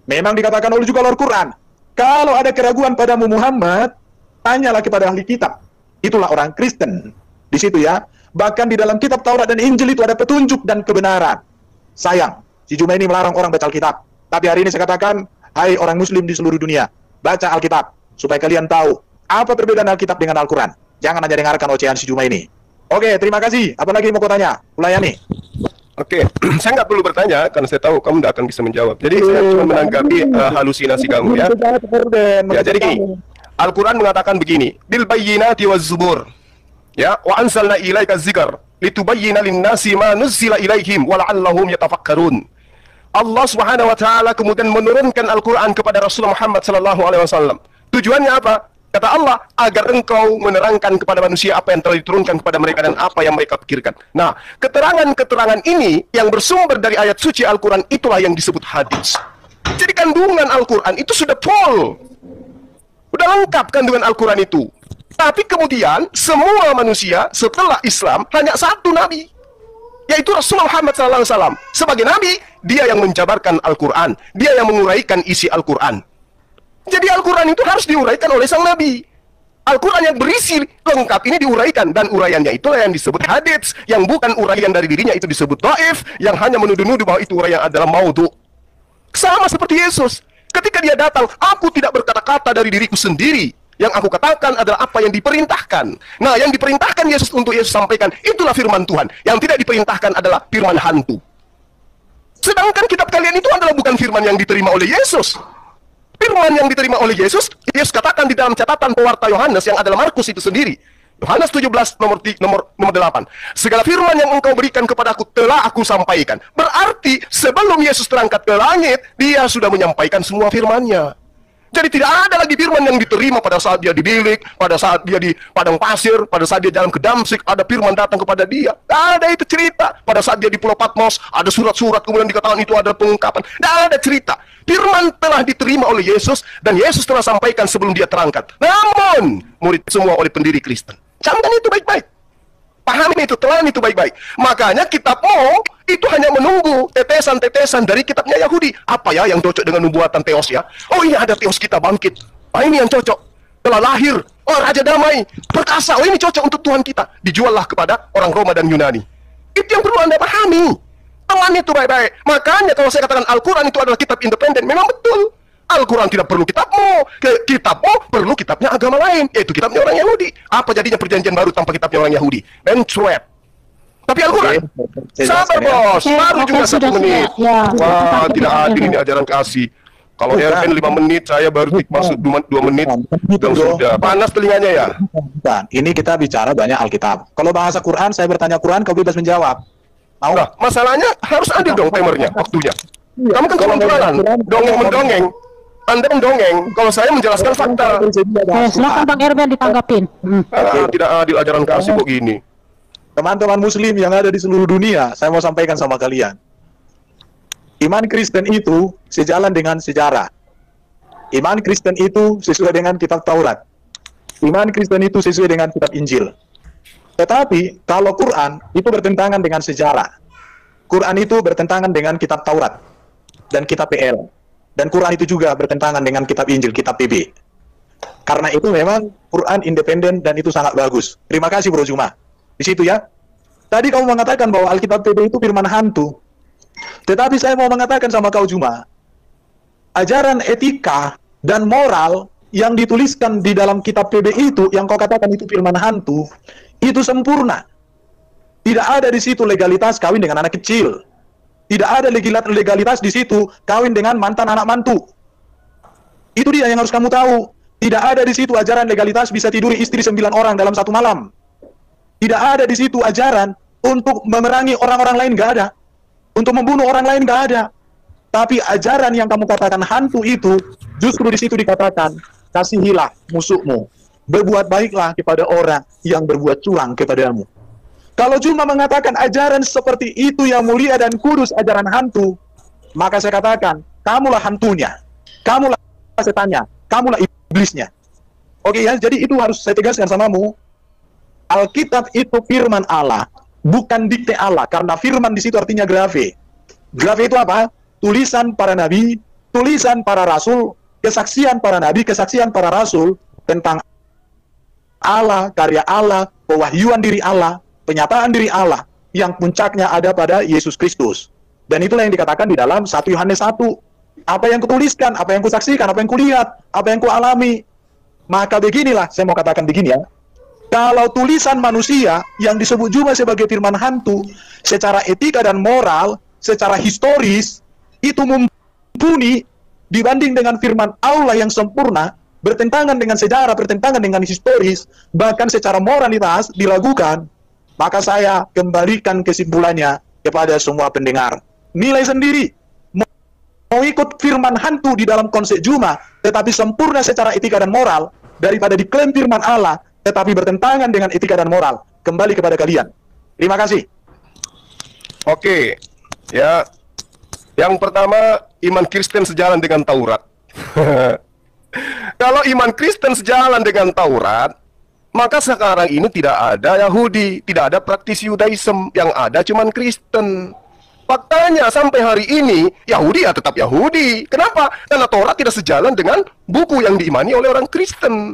Memang dikatakan oleh juga Al Quran, kalau ada keraguan padamu Muhammad, tanyalah kepada ahli kitab. Itulah orang Kristen. Di situ ya, bahkan di dalam kitab Taurat dan Injil itu ada petunjuk dan kebenaran. Sayang, si Juma ini melarang orang baca Alkitab. Tapi hari ini saya katakan, hai orang Muslim di seluruh dunia, baca Alkitab, supaya kalian tahu apa perbedaan Alkitab dengan Al-Quran. Jangan hanya dengarkan ocehan si Juma ini. Oke, terima kasih. Apa lagi mau kau tanya? Ulayani. Oke, saya nggak perlu bertanya karena saya tahu kamu tidak akan bisa menjawab. Jadi saya cuma menanggapi halusinasi kamu ya. Ya, jadi gini, Al-Quran mengatakan begini, bil bayyinati waz zubur. Ya, wa anzalna ilaika dzikr litubayyana lin-nasi ma nuzila ilaihim wa la'allahum yatafakkarun. Allah Subhanahu wa taala kemudian menurunkan Al-Quran kepada Rasulullah Muhammad sallallahu alaihi wasallam. Tujuannya apa? Kata Allah, agar engkau menerangkan kepada manusia apa yang telah diturunkan kepada mereka dan apa yang mereka pikirkan. Nah, keterangan-keterangan ini yang bersumber dari ayat suci Al-Quran itulah yang disebut hadis. Jadi kandungan Al-Quran itu sudah full. Sudah lengkap kandungan Al-Quran itu. Tapi kemudian semua manusia setelah Islam hanya satu nabi, yaitu Rasulullah Muhammad SAW. Sebagai nabi, dia yang menjabarkan Al-Quran, dia yang menguraikan isi Al-Quran. Jadi Al-Quran itu harus diuraikan oleh sang nabi. Al-Quran yang berisi lengkap ini diuraikan, dan uraiannya itulah yang disebut hadits, yang bukan uraian dari dirinya itu disebut dhaif, yang hanya menuduh-nuduh bahwa itu uraian adalah maudhu. Sama seperti Yesus, ketika dia datang, aku tidak berkata-kata dari diriku sendiri. Yang aku katakan adalah apa yang diperintahkan. Nah, yang diperintahkan Yesus untuk Yesus sampaikan, itulah firman Tuhan. Yang tidak diperintahkan adalah firman hantu. Sedangkan kitab kalian itu adalah bukan firman yang diterima oleh Yesus. Firman yang diterima oleh Yesus, Yesus katakan di dalam catatan pewarta Yohanes yang adalah Markus itu sendiri. Yohanes 17 nomor 8. Segala firman yang engkau berikan kepadaku telah aku sampaikan. Berarti sebelum Yesus terangkat ke langit, dia sudah menyampaikan semua firman-Nya. Jadi tidak ada lagi firman yang diterima pada saat dia dibilik, pada saat dia di padang pasir, pada saat dia jalan ke Damsik, ada firman datang kepada dia. Tidak ada itu cerita. Pada saat dia di Pulau Patmos, ada surat-surat, kemudian dikatakan itu ada pengungkapan. Tidak ada cerita. Firman telah diterima oleh Yesus, dan Yesus telah sampaikan sebelum dia terangkat. Namun, murid semua oleh pendiri Kristen. Camkan itu baik-baik. Pahami itu, telan itu baik-baik. Makanya kitabmu itu hanya menunggu tetesan-tetesan dari kitabnya Yahudi. Apa ya yang cocok dengan nubuatan Theos ya? Oh, ini ada Theos kita bangkit. Nah, ini yang cocok. Telah lahir. Oh, Raja Damai. Perkasa. Oh, ini cocok untuk Tuhan kita. Dijuallah kepada orang Roma dan Yunani. Itu yang perlu Anda pahami. Telan itu baik-baik. Makanya kalau saya katakan Al-Quran itu adalah kitab independen, memang betul. Al-Quran tidak perlu kitabmu. Kitabmu perlu kitabnya agama lain, yaitu kitabnya orang Yahudi. Apa jadinya perjanjian baru tanpa kitabnya orang Yahudi? Mencret. Tapi Al-Quran, sabar bos, baru juga 1 menit. Wah, tidak adil ini ajaran kasih. Kalau RN 5 menit, saya baru masuk 2 menit. Sudah panas telinganya ya. Ini kita bicara banyak Alkitab. Kalau bahasa Quran, saya bertanya Quran, kau bebas menjawab. Nah, masalahnya harus adil dong timernya, waktunya. Kamu kan kalau jualan, dongeng-mendongeng. Anda mendongeng, kalau saya menjelaskan fakta. Silakan Bang Erben ditanggapin. Tidak adil ajaran kasih kok gini. Teman-teman Muslim yang ada di seluruh dunia, saya mau sampaikan sama kalian. Iman Kristen itu sejalan dengan sejarah. Iman Kristen itu sesuai dengan kitab Taurat. Iman Kristen itu sesuai dengan kitab Injil. Tetapi kalau Quran itu bertentangan dengan sejarah. Quran itu bertentangan dengan kitab Taurat dan kitab PL. Dan Quran itu juga bertentangan dengan kitab Injil, kitab PB. Karena itu memang Quran independen dan itu sangat bagus. Terima kasih Bro Juma. Di situ ya. Tadi kamu mengatakan bahwa Alkitab PB itu firman hantu. Tetapi saya mau mengatakan sama kau Juma, ajaran etika dan moral yang dituliskan di dalam kitab PB itu, yang kau katakan itu firman hantu, itu sempurna. Tidak ada di situ legalitas kawin dengan anak kecil. Tidak ada legalitas di situ kawin dengan mantan anak mantu. Itu dia yang harus kamu tahu. Tidak ada di situ ajaran legalitas bisa tiduri istri 9 orang dalam satu malam. Tidak ada di situ ajaran untuk memerangi orang-orang lain, nggak ada. Untuk membunuh orang lain, nggak ada. Tapi ajaran yang kamu katakan hantu itu, justru di situ dikatakan, kasihilah musuhmu, berbuat baiklah kepada orang yang berbuat curang kepadamu. Kalau cuma mengatakan ajaran seperti itu yang mulia dan kudus, ajaran hantu, maka saya katakan, kamulah hantunya, kamulah setannya, kamulah iblisnya. Oke ya, jadi itu harus saya tegaskan samamu. Alkitab itu firman Allah, bukan dikte Allah, karena firman di situ artinya grave. Grave itu apa? Tulisan para nabi, tulisan para rasul, kesaksian para nabi, kesaksian para rasul tentang Allah, karya Allah, pewahyuan diri Allah, penyataan diri Allah, yang puncaknya ada pada Yesus Kristus. Dan itulah yang dikatakan di dalam 1 Yohanes 1. Apa yang kutuliskan, apa yang kusaksikan, apa yang kulihat, apa yang kualami. Maka beginilah, saya mau katakan begini ya. Kalau tulisan manusia yang disebut juga sebagai firman hantu, secara etika dan moral, secara historis, itu mumpuni dibanding dengan firman Allah yang sempurna, bertentangan dengan sejarah, bertentangan dengan historis, bahkan secara moralitas diragukan, maka saya kembalikan kesimpulannya kepada semua pendengar. Nilai sendiri. Mau ikut firman hantu di dalam konsep Juma, tetapi sempurna secara etika dan moral, daripada diklaim firman Allah, tetapi bertentangan dengan etika dan moral. Kembali kepada kalian. Terima kasih. Oke, ya. Yang pertama, iman Kristen sejalan dengan Taurat. Kalau iman Kristen sejalan dengan Taurat, maka sekarang ini tidak ada Yahudi, tidak ada praktisi Yudaism, yang ada cuman Kristen. Faktanya sampai hari ini Yahudi ya tetap Yahudi. Kenapa? Karena Taurat tidak sejalan dengan buku yang diimani oleh orang Kristen.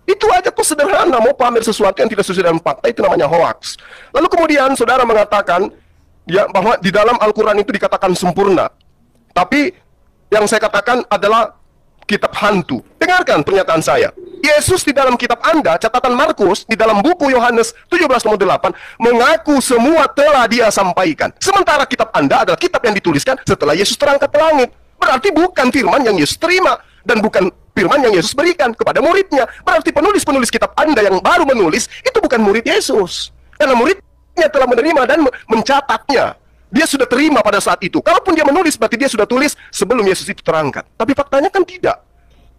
Itu aja kok sederhana. Mau pamer sesuatu yang tidak sesuai dengan fakta, itu namanya hoax. Lalu kemudian saudara mengatakan ya bahwa di dalam Al-Quran itu dikatakan sempurna. Tapi yang saya katakan adalah kitab hantu. Dengarkan pernyataan saya. Yesus di dalam kitab Anda, catatan Markus, di dalam buku Yohanes 17:8, mengaku semua telah dia sampaikan. Sementara kitab Anda adalah kitab yang dituliskan setelah Yesus terangkat ke langit. Berarti bukan firman yang Yesus terima, dan bukan firman yang Yesus berikan kepada muridnya. Berarti penulis-penulis kitab Anda yang baru menulis, itu bukan murid Yesus. Karena muridnya telah menerima dan mencatatnya. Dia sudah terima pada saat itu. Kalaupun dia menulis, berarti dia sudah tulis sebelum Yesus itu terangkat. Tapi faktanya kan tidak.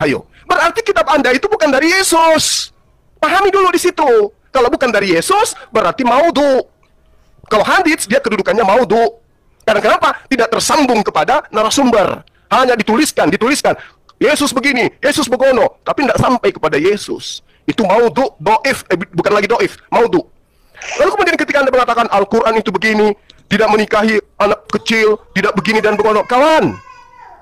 Ayo, berarti kitab Anda itu bukan dari Yesus. Pahami dulu di situ. Kalau bukan dari Yesus, berarti maudhu. Kalau hadits, dia kedudukannya maudhu. Karena kenapa? Tidak tersambung kepada narasumber. Hanya dituliskan. Yesus begini, Yesus begono. Tapi tidak sampai kepada Yesus. Itu maudhu, do'if. Bukan lagi do'if, maudhu. Lalu kemudian ketika Anda mengatakan Al-Quran itu begini, tidak menikahi anak kecil, tidak begini dan begono. Kawan,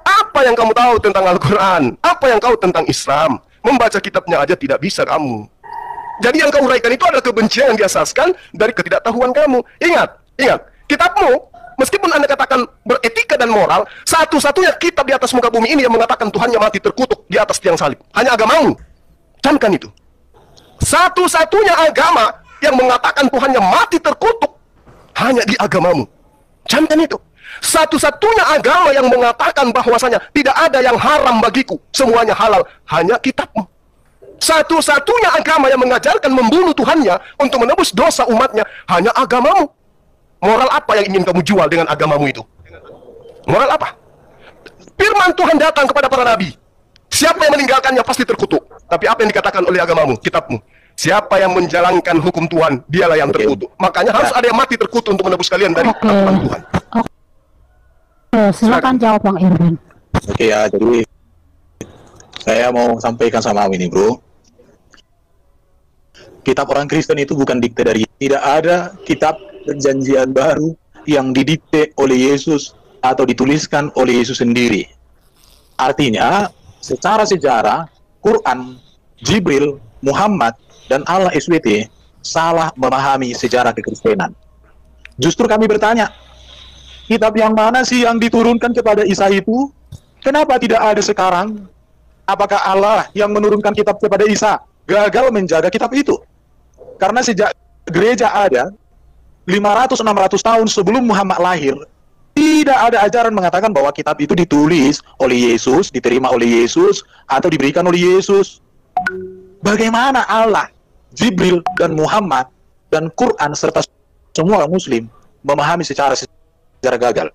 apa yang kamu tahu tentang Al-Quran? Apa yang kau tentang Islam? Membaca kitabnya aja tidak bisa kamu. Jadi yang kamu uraikan itu adalah kebencian yang diasaskan dari ketidaktahuan kamu. Ingat, kitabmu, meskipun Anda katakan beretika dan moral, satu-satunya kitab di atas muka bumi ini yang mengatakan Tuhannya mati terkutuk di atas tiang salib. Hanya agamamu. Camkan itu. Satu-satunya agama yang mengatakan Tuhannya mati terkutuk hanya di agamamu. Camkan itu. Satu-satunya agama yang mengatakan bahwasanya tidak ada yang haram bagiku, semuanya halal, hanya kitabmu. Satu-satunya agama yang mengajarkan membunuh Tuhannya untuk menebus dosa umatnya, hanya agamamu. Moral apa yang ingin kamu jual dengan agamamu itu? Moral apa? Firman Tuhan datang kepada para nabi. Siapa yang meninggalkannya pasti terkutuk. Tapi apa yang dikatakan oleh agamamu, kitabmu? Siapa yang menjalankan hukum Tuhan, dialah yang terkutuk. Makanya harus ada yang mati terkutuk untuk menebus kalian dari aturan Tuhan. Silakan jawab Bang Irwin. Oke ya, jadi saya mau sampaikan sama ini bro. Kitab orang Kristen itu bukan dikte dari, tidak ada kitab perjanjian baru yang didikte oleh Yesus atau dituliskan oleh Yesus sendiri. Artinya, secara sejarah, Quran, Jibril, Muhammad, dan Allah SWT salah memahami sejarah kekristenan. Justru kami bertanya, kitab yang mana sih yang diturunkan kepada Isa itu? Kenapa tidak ada sekarang? Apakah Allah yang menurunkan kitab kepada Isa gagal menjaga kitab itu? Karena sejak gereja ada, 500-600 tahun sebelum Muhammad lahir, tidak ada ajaran mengatakan bahwa kitab itu ditulis oleh Yesus, diterima oleh Yesus, atau diberikan oleh Yesus. Bagaimana Allah, Jibril, dan Muhammad, dan Quran, serta semua orang Muslim memahami secara gagal?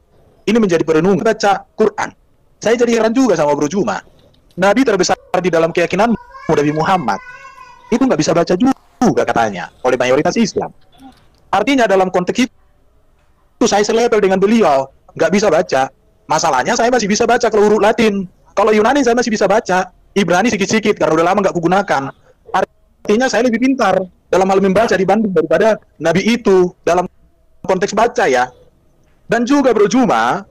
Ini menjadi perenungan baca Quran. Saya jadi heran juga sama Bro Juma. Nabi terbesar di dalam keyakinanmu, Nabi Muhammad, itu nggak bisa baca juga katanya oleh mayoritas Islam. Artinya dalam konteks itu saya selevel dengan beliau, nggak bisa baca. Masalahnya saya masih bisa baca kalau huruf Latin. Kalau Yunani saya masih bisa baca. Ibrani sikit-sikit karena udah lama nggak kugunakan. Artinya saya lebih pintar dalam hal membaca dibanding daripada Nabi itu dalam konteks baca ya. Dan juga Bro Juma,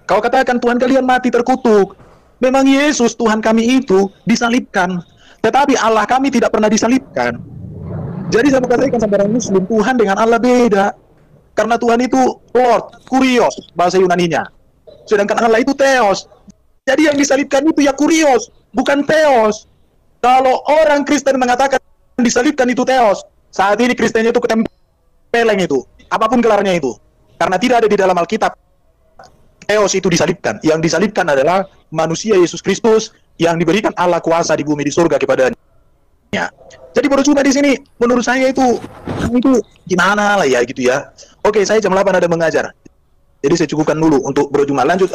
kau katakan Tuhan kalian mati terkutuk. Memang Yesus Tuhan kami itu disalibkan, tetapi Allah kami tidak pernah disalibkan. Jadi saya katakan sama orang Muslim, Tuhan dengan Allah beda. Karena Tuhan itu Lord, Kurios, bahasa Yunaninya. Sedangkan Allah itu Theos. Jadi yang disalibkan itu ya Kurios, bukan Theos. Kalau orang Kristen mengatakan disalibkan itu Theos, saat ini Kristennya itu ketempeleng itu, apapun gelarnya itu. Karena tidak ada di dalam Alkitab Theos itu disalibkan. Yang disalibkan adalah manusia Yesus Kristus yang diberikan Allah kuasa di bumi di surga kepadanya. Jadi baru cuma di sini menurut saya itu gimana lah ya gitu ya. Oke, saya jam 8 ada mengajar. Jadi saya cukupkan dulu untuk Bro Juma. Lanjut.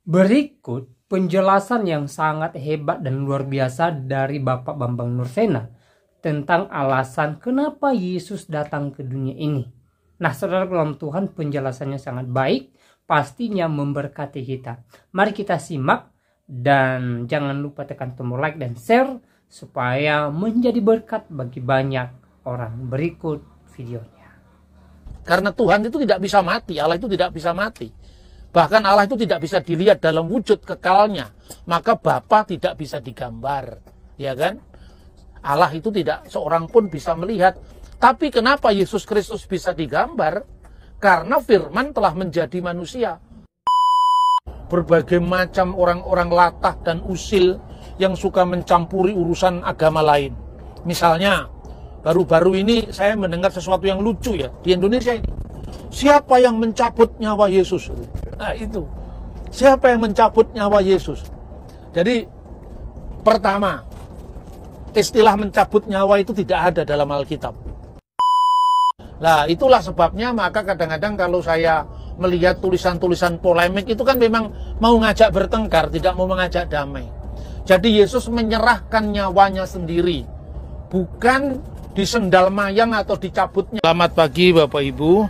Berikut penjelasan yang sangat hebat dan luar biasa dari Bapak Bambang Nursena tentang alasan kenapa Yesus datang ke dunia ini. Nah, saudara dalam Tuhan, penjelasannya sangat baik, pastinya memberkati kita. Mari kita simak dan jangan lupa tekan tombol like dan share supaya menjadi berkat bagi banyak orang. Berikut videonya. Karena Tuhan itu tidak bisa mati, Allah itu tidak bisa mati. Bahkan Allah itu tidak bisa dilihat dalam wujud kekalnya. Maka Bapa tidak bisa digambar, ya kan? Allah itu tidak seorang pun bisa melihat. Tapi kenapa Yesus Kristus bisa digambar? Karena firman telah menjadi manusia. Berbagai macam orang-orang latah dan usil yang suka mencampuri urusan agama lain. Misalnya, baru-baru ini saya mendengar sesuatu yang lucu ya, di Indonesia ini. Siapa yang mencabut nyawa Yesus? Nah itu, siapa yang mencabut nyawa Yesus? Jadi, pertama, istilah mencabut nyawa itu tidak ada dalam Alkitab. Nah, itulah sebabnya maka kadang-kadang kalau saya melihat tulisan-tulisan polemik itu kan memang mau ngajak bertengkar, tidak mau mengajak damai. Jadi Yesus menyerahkan nyawanya sendiri, bukan disendal mayang atau dicabutnya. Selamat pagi Bapak Ibu.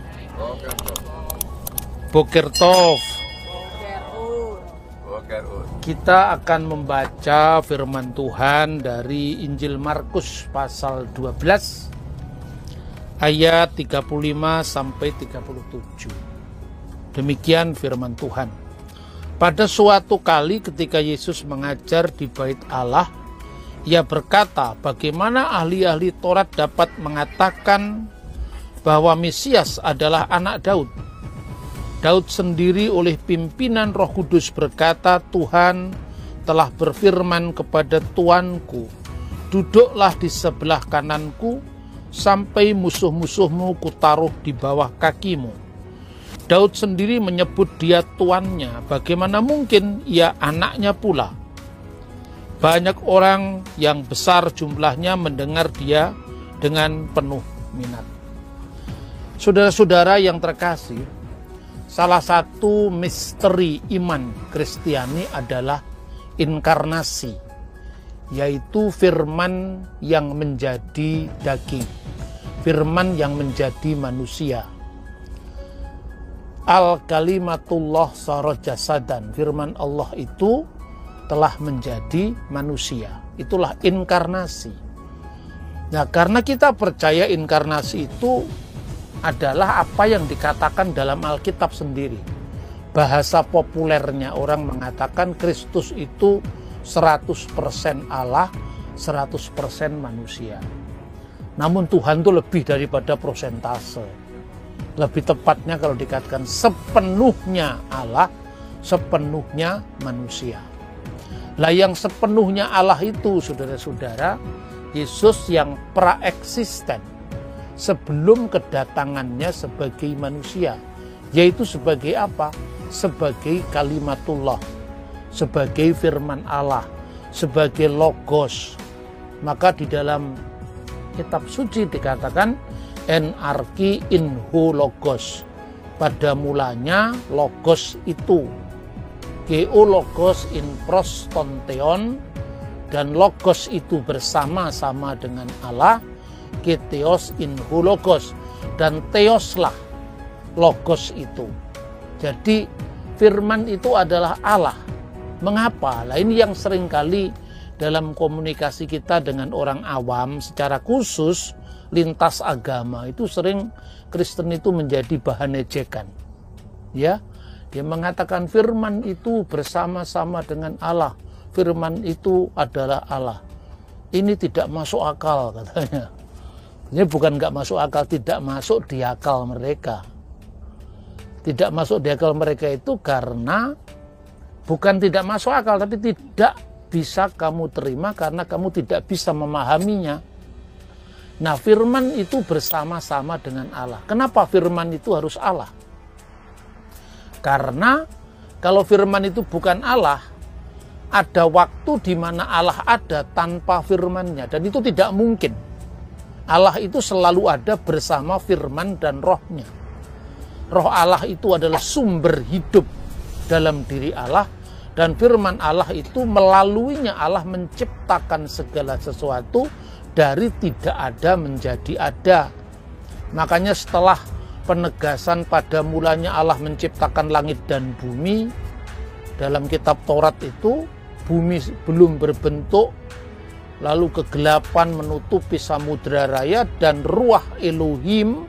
Boker Tov. Kita akan membaca firman Tuhan dari Injil Markus pasal 12 ayat 35 sampai 37. Demikian firman Tuhan. Pada suatu kali ketika Yesus mengajar di bait Allah, Ia berkata, bagaimana ahli-ahli Taurat dapat mengatakan bahwa Mesias adalah anak Daud? Daud sendiri oleh pimpinan Roh Kudus berkata, Tuhan telah berfirman kepada Tuanku, duduklah di sebelah kananku, sampai musuh-musuhmu kutaruh di bawah kakimu. Daud sendiri menyebut dia tuannya, bagaimana mungkin ia anaknya pula? Banyak orang yang besar jumlahnya mendengar dia dengan penuh minat. Saudara-saudara yang terkasih, salah satu misteri iman Kristiani adalah inkarnasi, yaitu firman yang menjadi daging, firman yang menjadi manusia. Al-kalimatullah sara jasadan, firman Allah itu telah menjadi manusia. Itulah inkarnasi. Nah, karena kita percaya inkarnasi itu adalah apa yang dikatakan dalam Alkitab sendiri. Bahasa populernya orang mengatakan Kristus itu 100% Allah, 100% manusia. Namun Tuhan itu lebih daripada prosentase. Lebih tepatnya kalau dikatakan sepenuhnya Allah, sepenuhnya manusia. Lah yang sepenuhnya Allah itu, saudara-saudara, Yesus yang praeksisten sebelum kedatangannya sebagai manusia, yaitu sebagai apa? Sebagai kalimatullah, sebagai firman Allah, sebagai logos. Maka di dalam kitab suci dikatakan en arki in ho logos, pada mulanya logos itu, geo logos in pros tonteon, dan logos itu bersama-sama dengan Allah, ke theos in ho logos, dan theoslah logos itu. Jadi firman itu adalah Allah. Mengapa? Lah ini yang seringkali dalam komunikasi kita dengan orang awam secara khusus lintas agama itu sering Kristen itu menjadi bahan ejekan. Ya, dia mengatakan firman itu bersama-sama dengan Allah. Firman itu adalah Allah. Ini tidak masuk akal katanya. Ini bukan nggak masuk akal, tidak masuk di akal mereka. Tidak masuk di akal mereka itu karena bukan tidak masuk akal, tapi tidak bisa kamu terima karena kamu tidak bisa memahaminya. Nah, firman itu bersama-sama dengan Allah. Kenapa firman itu harus Allah? Karena kalau firman itu bukan Allah, ada waktu di mana Allah ada tanpa firman-Nya, dan itu tidak mungkin. Allah itu selalu ada bersama firman dan rohnya. Roh Allah itu adalah sumber hidup dalam diri Allah, dan firman Allah itu melaluinya Allah menciptakan segala sesuatu dari tidak ada menjadi ada. Makanya setelah penegasan pada mulanya Allah menciptakan langit dan bumi, dalam kitab Taurat itu bumi belum berbentuk, lalu kegelapan menutupi samudra raya, dan ruah Elohim,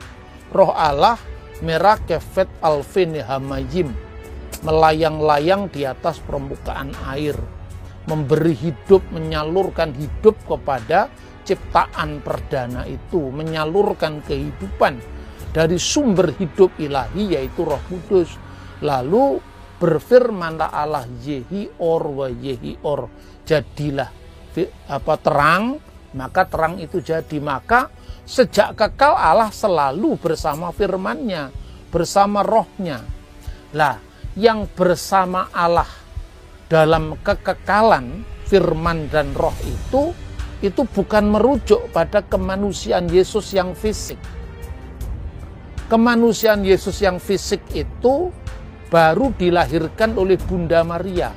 roh Allah, merah kefet alfin hamayim, melayang-layang di atas permukaan air, memberi hidup, menyalurkan hidup kepada ciptaan perdana itu, menyalurkan kehidupan dari sumber hidup ilahi yaitu Roh Kudus. Lalu berfirmanlah Allah, yehi or wa yehi or, jadilah terang, maka terang itu jadi. Maka sejak kekal Allah selalu bersama firman-Nya, bersama rohnya. Lah, yang bersama Allah dalam kekekalan firman dan roh itu bukan merujuk pada kemanusiaan Yesus yang fisik. Kemanusiaan Yesus yang fisik itu baru dilahirkan oleh Bunda Maria.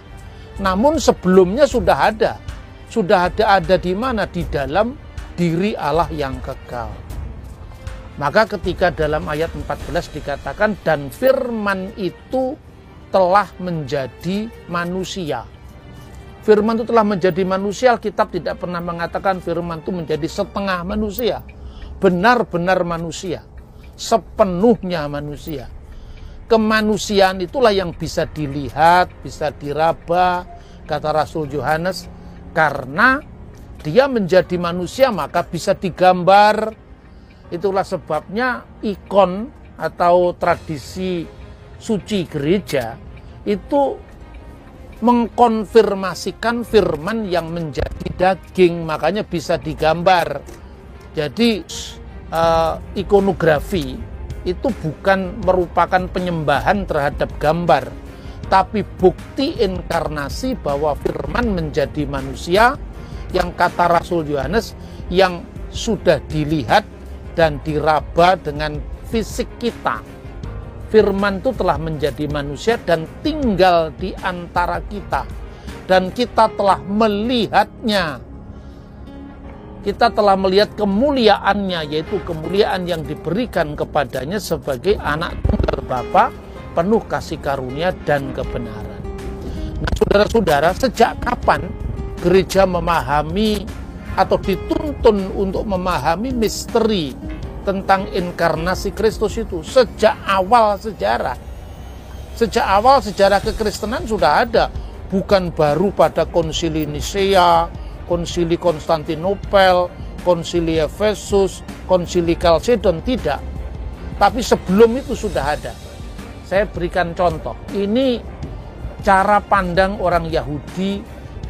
Namun sebelumnya sudah ada di mana? Di dalam diri Allah yang kekal. Maka ketika dalam ayat 14 dikatakan, dan firman itu telah menjadi manusia. Firman itu telah menjadi manusia. Alkitab tidak pernah mengatakan firman itu menjadi setengah manusia. Benar-benar manusia. Sepenuhnya manusia. Kemanusiaan itulah yang bisa dilihat, bisa diraba, kata Rasul Yohanes. Karena dia menjadi manusia maka bisa digambar. Itulah sebabnya ikon atau tradisi suci gereja itu mengkonfirmasikan firman yang menjadi daging, makanya bisa digambar. Jadi ikonografi itu bukan merupakan penyembahan terhadap gambar, tapi bukti inkarnasi bahwa firman menjadi manusia, yang kata Rasul Yohanes yang sudah dilihat dan diraba dengan fisik kita. Firman itu telah menjadi manusia dan tinggal di antara kita. Dan kita telah melihatnya. Kita telah melihat kemuliaannya, yaitu kemuliaan yang diberikan kepadanya sebagai anak tunggal Bapa, penuh kasih karunia dan kebenaran. Nah, saudara-saudara, sejak kapan gereja memahami atau dituntun untuk memahami misteri tentang inkarnasi Kristus itu? Sejak awal sejarah. Sejak awal sejarah kekristenan sudah ada. Bukan baru pada konsili Nisea, konsili Konstantinopel, konsili Efesus, konsili Kalsedon, tidak. Tapi sebelum itu sudah ada. Saya berikan contoh. Ini cara pandang orang Yahudi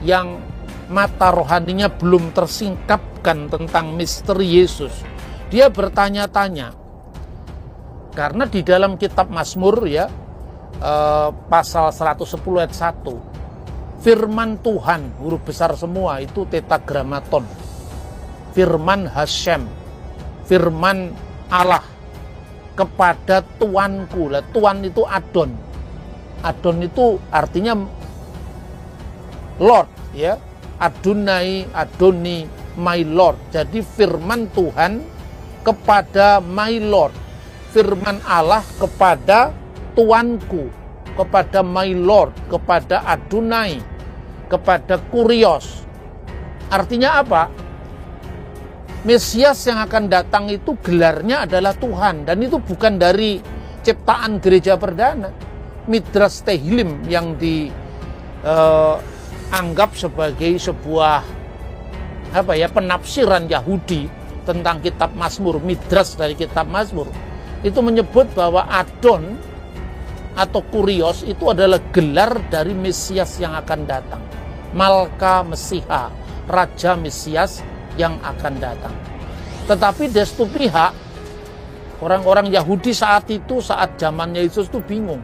yang mata rohaninya belum tersingkapkan tentang misteri Yesus. Dia bertanya-tanya. Karena di dalam kitab Mazmur ya, pasal 110 ayat 1, firman Tuhan, huruf besar semua, itu tetragramaton. Firman Hashem, firman Allah kepada Tuanku. Lah, Tuan itu Adon. Adon itu artinya Lord, ya. Adonai, Adoni, my Lord. Jadi firman Tuhan kepada my Lord. Firman Allah kepada Tuanku, kepada my Lord, kepada Adonai, kepada Kurios. Artinya apa? Mesias yang akan datang itu gelarnya adalah Tuhan, dan itu bukan dari ciptaan gereja perdana. Midrash Tehillim yang dianggap sebagai sebuah penafsiran Yahudi tentang kitab Mazmur, Midrash dari kitab Mazmur, itu menyebut bahwa Adon atau Kurios itu adalah gelar dari Mesias yang akan datang. Malka Mesiha, Raja Mesias yang akan datang. Tetapi di satu pihak, orang-orang Yahudi saat itu, saat zamannya Yesus itu bingung.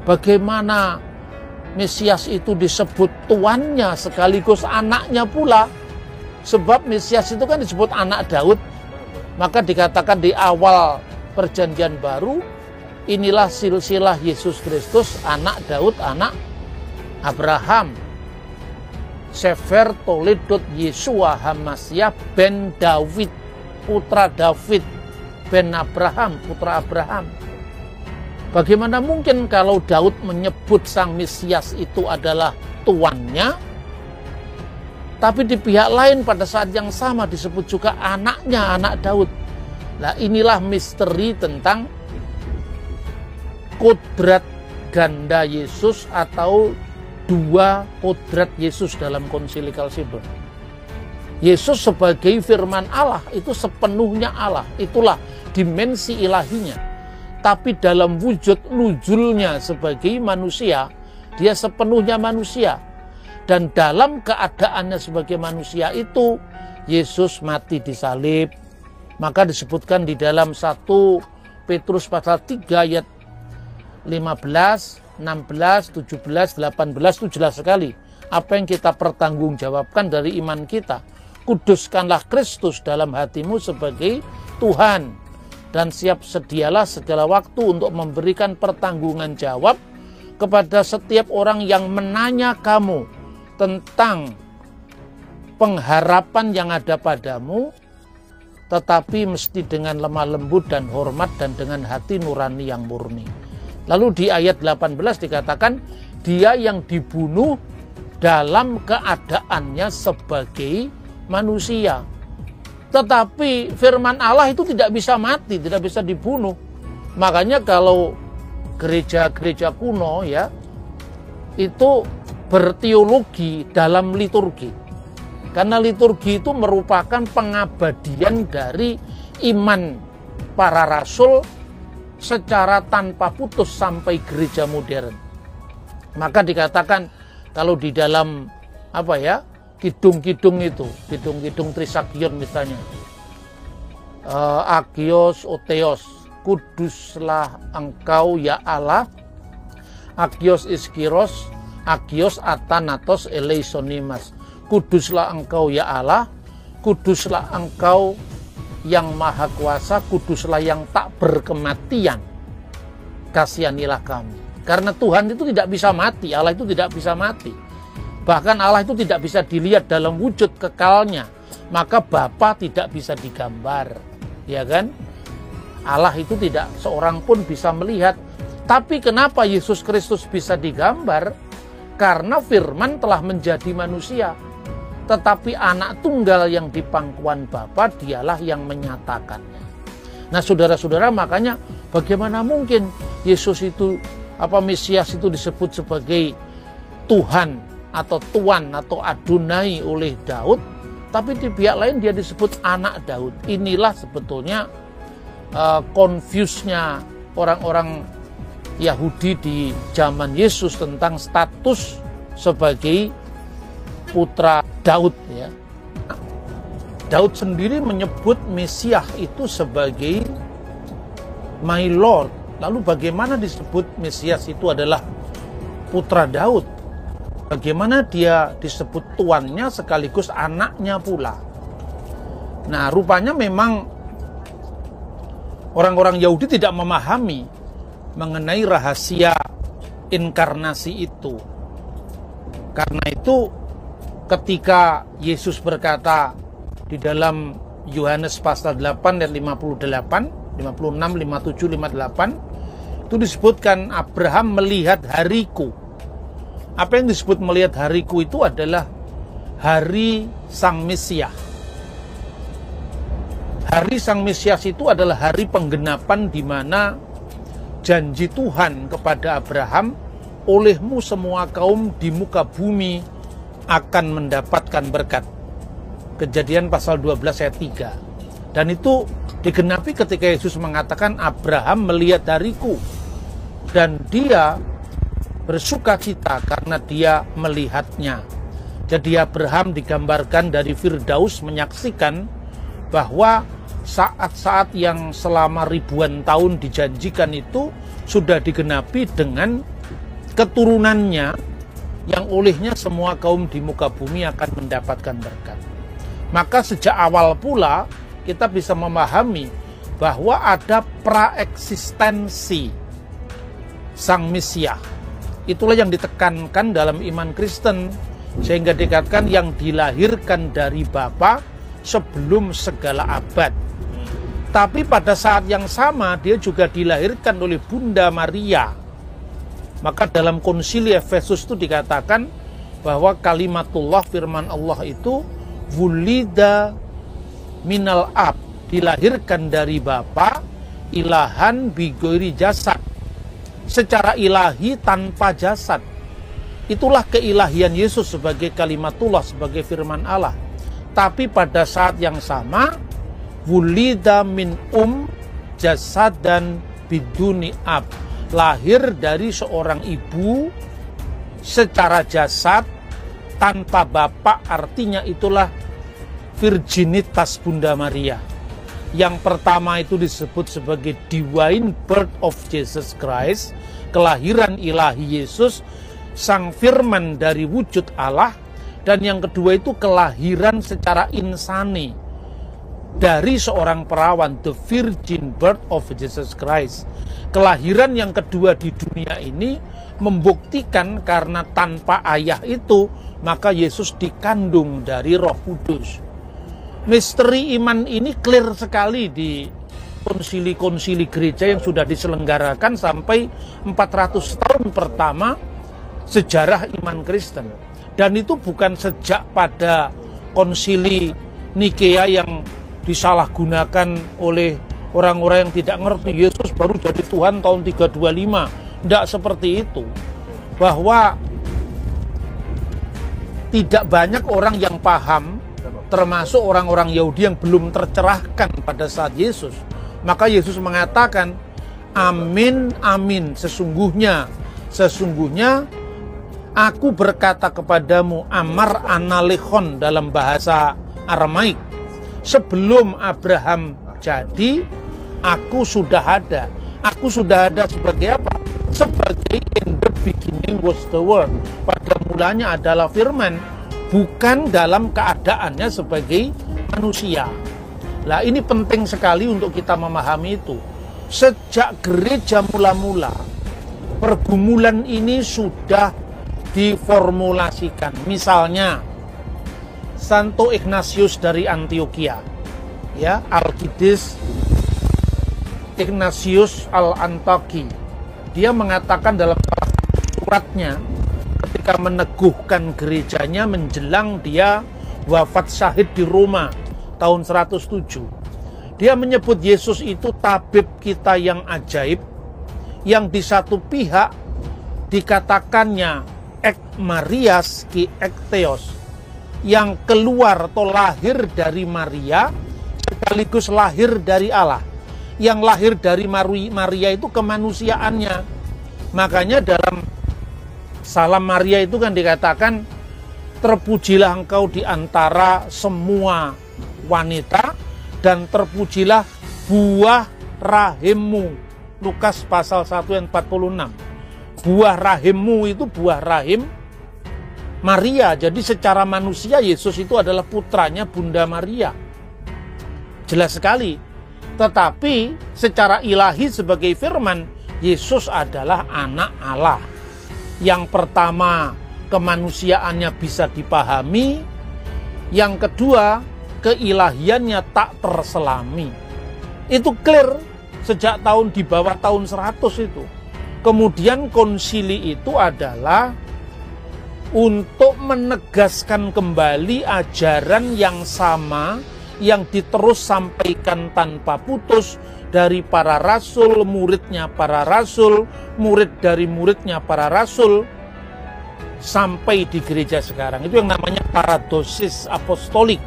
Bagaimana Mesias itu disebut tuannya sekaligus anaknya pula. Sebab Mesias itu kan disebut anak Daud. Maka dikatakan di awal Perjanjian Baru, inilah silsilah Yesus Kristus, anak Daud, anak Abraham. Sefer Toledot Yesua Hamasyah ben David, putra David, ben Abraham, putra Abraham. Bagaimana mungkin kalau Daud menyebut sang Mesias itu adalah tuannya, tapi di pihak lain pada saat yang sama disebut juga anaknya, anak Daud. Nah, inilah misteri tentang kodrat ganda Yesus atau dua kodrat Yesus dalam Konsili Kalsedon. Yesus sebagai firman Allah itu sepenuhnya Allah, itulah dimensi ilahinya. Tapi dalam wujud nuzulnya sebagai manusia, dia sepenuhnya manusia. Dan dalam keadaannya sebagai manusia itu, Yesus mati di salib. Maka disebutkan di dalam 1 Petrus pasal 3 ayat 15, 16, 17, 18 itu jelas sekali. Apa yang kita pertanggungjawabkan dari iman kita. Kuduskanlah Kristus dalam hatimu sebagai Tuhan. Dan siap sedialah segala waktu untuk memberikan pertanggungan jawab kepada setiap orang yang menanya kamu tentang pengharapan yang ada padamu, tetapi mesti dengan lemah lembut dan hormat dan dengan hati nurani yang murni. Lalu di ayat 18 dikatakan, dia yang dibunuh dalam keadaannya sebagai manusia. Tetapi firman Allah itu tidak bisa mati, tidak bisa dibunuh. Makanya kalau gereja-gereja kuno ya, itu berteologi dalam liturgi. Karena liturgi itu merupakan pengabadian dari iman para rasul secara tanpa putus sampai gereja modern. Maka dikatakan kalau di dalam kidung-kidung itu, kidung-kidung Trisagion misalnya, Agios Otheos, kuduslah engkau ya Allah, Agios Iskiros, Agios Athanatos Eleisonimas. Kuduslah engkau ya Allah, kuduslah engkau yang maha kuasa, kuduslah yang tak berkematian, kasihanilah kami. Karena Tuhan itu tidak bisa mati, Allah itu tidak bisa mati. Bahkan Allah itu tidak bisa dilihat dalam wujud kekalnya, maka Bapa tidak bisa digambar, ya kan? Allah itu tidak seorang pun bisa melihat. Tapi kenapa Yesus Kristus bisa digambar? Karena firman telah menjadi manusia. Tetapi anak tunggal yang di pangkuan Bapa, dialah yang menyatakannya. Nah saudara-saudara, makanya bagaimana mungkin Yesus itu, Mesias itu disebut sebagai Tuhan atau Tuan atau Adonai oleh Daud, tapi di pihak lain dia disebut anak Daud. Inilah sebetulnya confuse-nya orang-orang Yahudi di zaman Yesus tentang status sebagai putra Daud, ya. Daud sendiri menyebut Mesias itu sebagai my Lord. Lalu bagaimana disebut Mesias itu adalah putra Daud? Bagaimana dia disebut tuannya sekaligus anaknya pula? Nah, rupanya memang orang-orang Yahudi tidak memahami mengenai rahasia inkarnasi itu. Karena itu ketika Yesus berkata di dalam Yohanes pasal 8 ayat 58, 56, 57, 58 itu disebutkan Abraham melihat hariku. Apa yang disebut melihat hariku itu adalah hari Sang Mesias. Hari Sang Mesias itu adalah hari penggenapan di mana janji Tuhan kepada Abraham, olehmu semua kaum di muka bumi akan mendapatkan berkat. Kejadian pasal 12 ayat 3. Dan itu digenapi ketika Yesus mengatakan Abraham melihat hariku. Dan dia bersuka cita karena dia melihatnya. Jadi Abraham digambarkan dari Firdaus menyaksikan bahwa saat-saat yang selama ribuan tahun dijanjikan itu sudah digenapi dengan keturunannya yang olehnya semua kaum di muka bumi akan mendapatkan berkat. Maka sejak awal pula kita bisa memahami bahwa ada praeksistensi Sang Mesias. Itulah yang ditekankan dalam iman Kristen, sehingga dikatakan yang dilahirkan dari Bapa sebelum segala abad. Tapi pada saat yang sama dia juga dilahirkan oleh Bunda Maria. Maka dalam konsili Efesus itu dikatakan bahwa kalimatullah, firman Allah itu wulida minal ab, dilahirkan dari Bapa, ilahan bigoiri jasad, secara ilahi tanpa jasad. Itulah keilahian Yesus sebagai kalimatullah, sebagai firman Allah. Tapi pada saat yang sama wulida min jasad dan biduni ab, lahir dari seorang ibu secara jasad tanpa bapak. Artinya itulah virginitas Bunda Maria. Yang pertama itu disebut sebagai divine birth of Jesus Christ, kelahiran ilahi Yesus, sang firman dari wujud Allah. Dan yang kedua itu kelahiran secara insani dari seorang perawan, the virgin birth of Jesus Christ. Kelahiran yang kedua di dunia ini membuktikan karena tanpa ayah itu maka Yesus dikandung dari Roh Kudus. Misteri iman ini clear sekali di konsili-konsili gereja yang sudah diselenggarakan sampai 400 tahun pertama sejarah iman Kristen. Dan itu bukan sejak pada konsili Nikea yang disalahgunakan oleh orang-orang yang tidak ngerti Yesus baru jadi Tuhan tahun 325. Tidak seperti itu. Bahwa tidak banyak orang yang paham, termasuk orang-orang Yahudi yang belum tercerahkan pada saat Yesus. Maka Yesus mengatakan, amin, amin, sesungguhnya aku berkata kepadamu, amar analehon dalam bahasa Aramaik, sebelum Abraham jadi, aku sudah ada. Aku sudah ada sebagai apa? Sebagai in the beginning was the word. Pada mulanya adalah firman, bukan dalam keadaannya sebagai manusia. Nah, ini penting sekali untuk kita memahami itu. Sejak gereja mula-mula, pergumulan ini sudah diformulasikan. Misalnya Santo Ignatius dari Antioquia, ya, Alkides Ignatius al-Antaki, dia mengatakan dalam suratnya ketika meneguhkan gerejanya menjelang dia wafat syahid di Roma tahun 107. Dia menyebut Yesus itu tabib kita yang ajaib, yang di satu pihak dikatakannya ek Marias ki ek Theos, yang keluar atau lahir dari Maria sekaligus lahir dari Allah. yang lahir dari Maria itu kemanusiaannya. Makanya dalam Salam Maria itu kan dikatakan, terpujilah engkau di antara semua wanita dan terpujilah buah rahimmu. Lukas pasal 1 ayat 46. Buah rahimmu itu buah rahim Maria. Jadi secara manusia Yesus itu adalah putranya Bunda Maria. Jelas sekali. Tetapi secara ilahi sebagai firman, Yesus adalah anak Allah. Yang pertama, kemanusiaannya bisa dipahami. Yang kedua, keilahiannya tak terselami. Itu clear sejak tahun di bawah tahun 100 itu. Kemudian konsili itu adalah untuk menegaskan kembali ajaran yang sama yang diterus sampaikan tanpa putus dari para rasul, muridnya para rasul, murid dari muridnya para rasul, sampai di gereja sekarang. Itu yang namanya paradosis apostolik,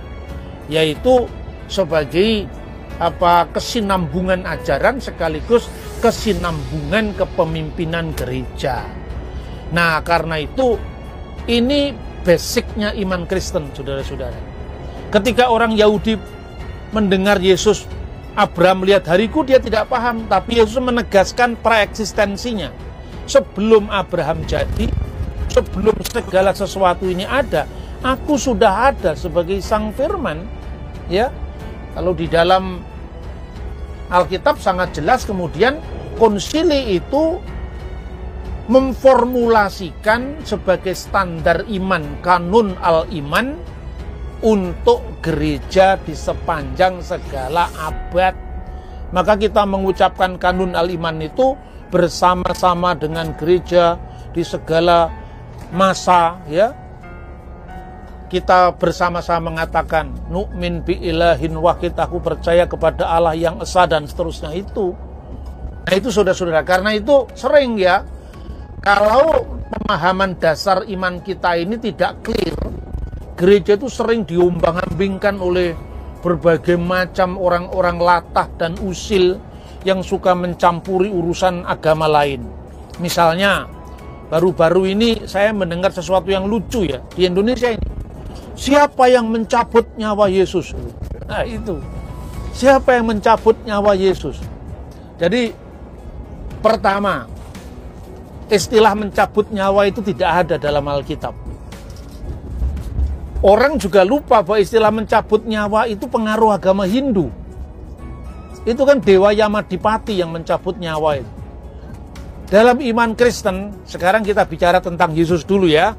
yaitu sebagai kesinambungan ajaran sekaligus kesinambungan kepemimpinan gereja. Nah, karena itu ini basicnya iman Kristen, saudara-saudara. Ketika orang Yahudi mendengar Yesus, Abraham melihat hariku, dia tidak paham. Tapi Yesus menegaskan preeksistensinya. Sebelum Abraham jadi, sebelum segala sesuatu ini ada, aku sudah ada sebagai sang firman. Ya, kalau di dalam Alkitab sangat jelas, kemudian konsili itu memformulasikan sebagai standar iman, kanun al-iman, untuk gereja di sepanjang segala abad. Maka kita mengucapkan kanun al-iman itu bersama-sama dengan gereja di segala masa, ya. Kita bersama-sama mengatakan nu'min bi ilahin wahid, aku percaya kepada Allah yang esa, dan seterusnya itu. Nah, itu saudara-saudara, karena itu sering ya, kalau pemahaman dasar iman kita ini tidak clear, gereja itu sering diombang-ambingkan oleh berbagai macam orang-orang latah dan usil yang suka mencampuri urusan agama lain. Misalnya, baru-baru ini saya mendengar sesuatu yang lucu ya, di Indonesia ini. Siapa yang mencabut nyawa Yesus? Nah itu, siapa yang mencabut nyawa Yesus? Jadi, pertama, istilah mencabut nyawa itu tidak ada dalam Alkitab. Orang juga lupa bahwa istilah mencabut nyawa itu pengaruh agama Hindu. Itu kan Dewa Yamadipati yang mencabut nyawa itu. Dalam iman Kristen, sekarang kita bicara tentang Yesus dulu ya.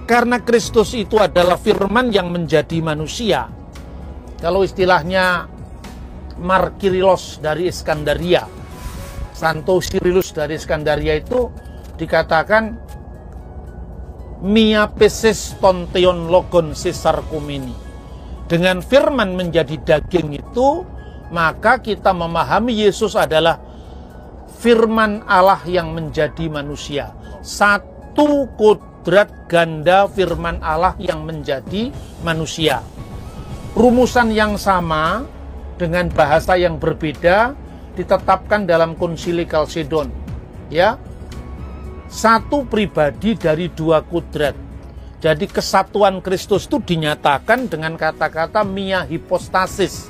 Karena Kristus itu adalah firman yang menjadi manusia. Kalau istilahnya Markirilos dari Iskandaria, Santo Cyrillus dari Iskandaria itu dikatakan miapesis tonteon logon sisarkumini. Dengan firman menjadi daging itu, maka kita memahami Yesus adalah firman Allah yang menjadi manusia. Satu kodrat ganda firman Allah yang menjadi manusia. Rumusan yang sama dengan bahasa yang berbeda ditetapkan dalam Konsili Kalsedon. Ya, satu pribadi dari dua kodrat. Jadi kesatuan Kristus itu dinyatakan dengan kata-kata mia hipostasis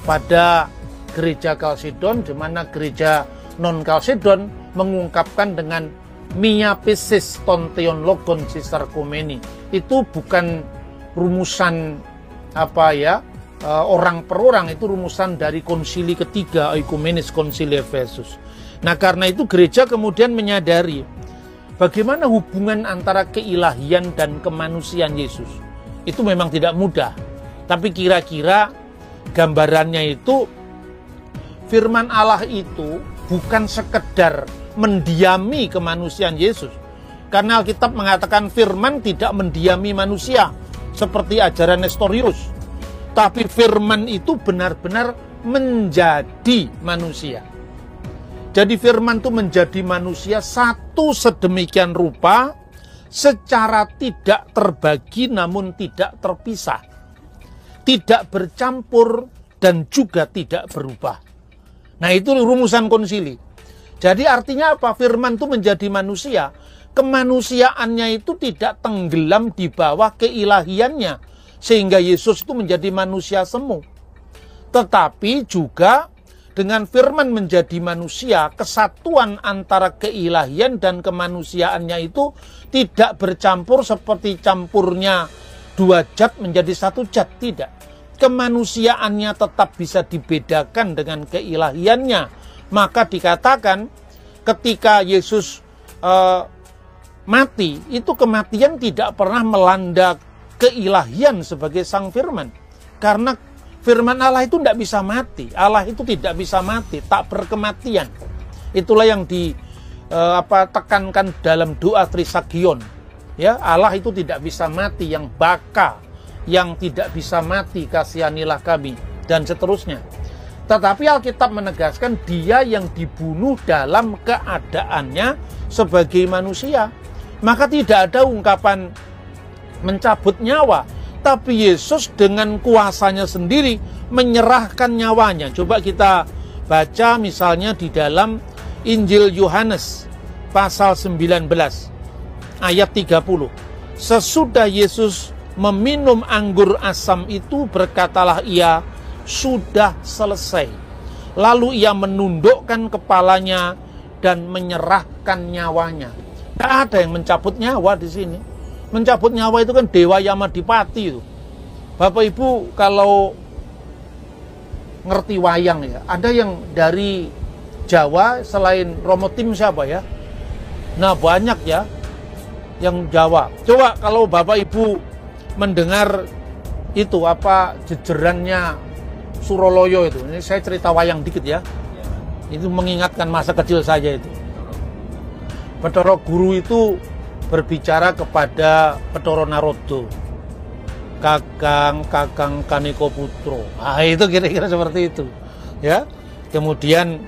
pada gereja Kalsedon, di mana gereja non Kalsedon mengungkapkan dengan mia pesis tonteon logon sisarkumeni. Itu bukan rumusan orang per orang, itu rumusan dari konsili ketiga Oikumenis Konsili Efesus. Nah, karena itu gereja kemudian menyadari bagaimana hubungan antara keilahian dan kemanusiaan Yesus. Itu memang tidak mudah. Tapi kira-kira gambarannya itu, firman Allah itu bukan sekedar mendiami kemanusiaan Yesus. Karena Alkitab mengatakan firman tidak mendiami manusia, seperti ajaran Nestorius. Tapi firman itu benar-benar menjadi manusia. Jadi firman itu menjadi manusia satu sedemikian rupa, secara tidak terbagi namun tidak terpisah, tidak bercampur dan juga tidak berubah. Nah, itu rumusan konsili. Jadi artinya apa? Firman itu menjadi manusia. Kemanusiaannya itu tidak tenggelam di bawah keilahiannya. Sehingga Yesus itu menjadi manusia semu. Tetapi juga dengan firman menjadi manusia, kesatuan antara keilahian dan kemanusiaannya itu tidak bercampur seperti campurnya dua zat menjadi satu zat. Tidak. Kemanusiaannya tetap bisa dibedakan dengan keilahiannya. Maka dikatakan ketika Yesus mati, itu kematian tidak pernah melanda keilahian sebagai sang firman. Karena firman Allah itu tidak bisa mati. Allah itu tidak bisa mati, tak berkematian. Itulah yang tekankan dalam doa Trisagion. Ya, Allah itu tidak bisa mati, yang baka, yang tidak bisa mati, kasihanilah kami, dan seterusnya. Tetapi Alkitab menegaskan dia yang dibunuh dalam keadaannya sebagai manusia. Maka tidak ada ungkapan mencabut nyawa. Tapi Yesus dengan kuasanya sendiri menyerahkan nyawanya. Coba kita baca misalnya di dalam Injil Yohanes pasal 19 ayat 30. Sesudah Yesus meminum anggur asam itu, berkatalah ia, sudah selesai. Lalu ia menundukkan kepalanya dan menyerahkan nyawanya. Tidak ada yang mencabut nyawa di sini. Mencabut nyawa itu kan Dewa Yamadipati itu. Bapak Ibu kalau ngerti wayang ya, ada yang dari Jawa selain Romo Tim siapa ya? Nah banyak ya yang Jawa. Coba kalau Bapak Ibu mendengar itu jejerannya Suroloyo itu. Ini saya cerita wayang dikit ya. Itu mengingatkan masa kecil saya itu. Bathara Guru itu berbicara kepada Bathara Narodo. Kakang Kaneko Putro. Nah, itu kira-kira seperti itu. Ya. Kemudian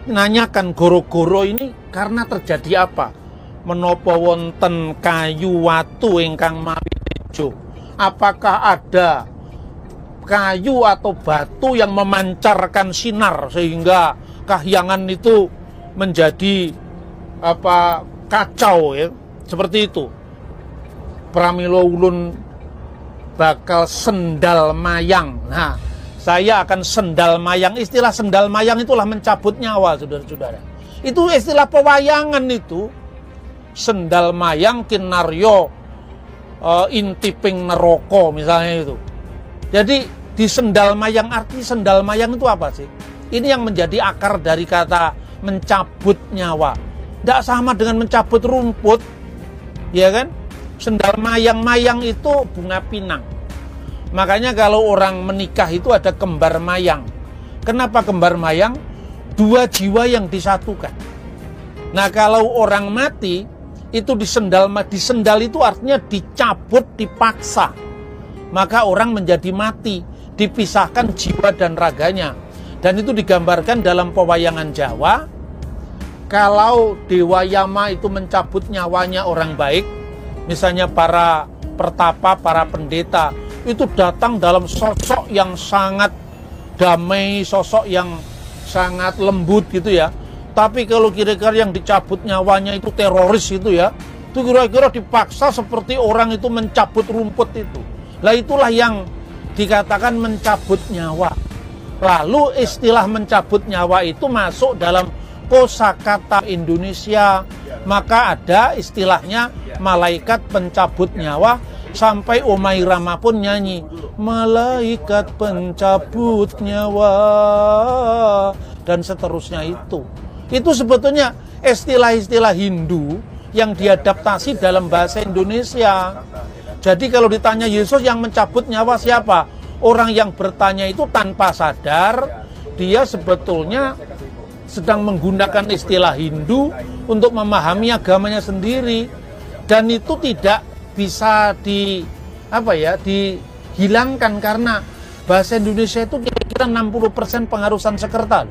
nanyakan goro-goro ini karena terjadi apa? Menapa wonten kayu watu ingkang mawi tejo? Apakah ada kayu atau batu yang memancarkan sinar sehingga kahyangan itu menjadi kacau ya? Seperti itu. Pramila ulun bakal sendal mayang. Nah, saya akan sendal mayang. Istilah sendal mayang itulah mencabut nyawa, saudara-saudara. Itu istilah pewayangan itu. Sendal mayang kinaryo intiping neroko misalnya itu. Jadi di sendal mayang, arti sendal mayang itu apa sih? Ini yang menjadi akar dari kata mencabut nyawa. Tidak sama dengan mencabut rumput, ya kan? Sendal mayang-mayang itu bunga pinang. Makanya kalau orang menikah itu ada kembar mayang. Kenapa kembar mayang? Dua jiwa yang disatukan. Nah kalau orang mati itu disendal itu artinya dicabut, dipaksa. Maka orang menjadi mati, dipisahkan jiwa dan raganya. Dan itu digambarkan dalam pewayangan Jawa. Kalau Dewa Yama itu mencabut nyawanya orang baik, misalnya para pertapa, para pendeta, itu datang dalam sosok yang sangat damai, sosok yang sangat lembut gitu ya. Tapi kalau kira-kira yang dicabut nyawanya itu teroris itu ya, itu kira-kira dipaksa seperti orang itu mencabut rumput itu. Lah itulah yang dikatakan mencabut nyawa. Lalu istilah mencabut nyawa itu masuk dalam kosakata Indonesia. Maka ada istilahnya malaikat pencabut nyawa. Sampai Omai Rama pun nyanyi malaikat pencabut nyawa, dan seterusnya itu. Itu sebetulnya istilah-istilah Hindu yang diadaptasi dalam bahasa Indonesia. Jadi kalau ditanya Yesus yang mencabut nyawa siapa? Orang yang bertanya itu tanpa sadar dia sebetulnya sedang menggunakan istilah Hindu untuk memahami agamanya sendiri, dan itu tidak bisa dihilangkan karena bahasa Indonesia itu kira-kira 60% pengaruh Sanskerta.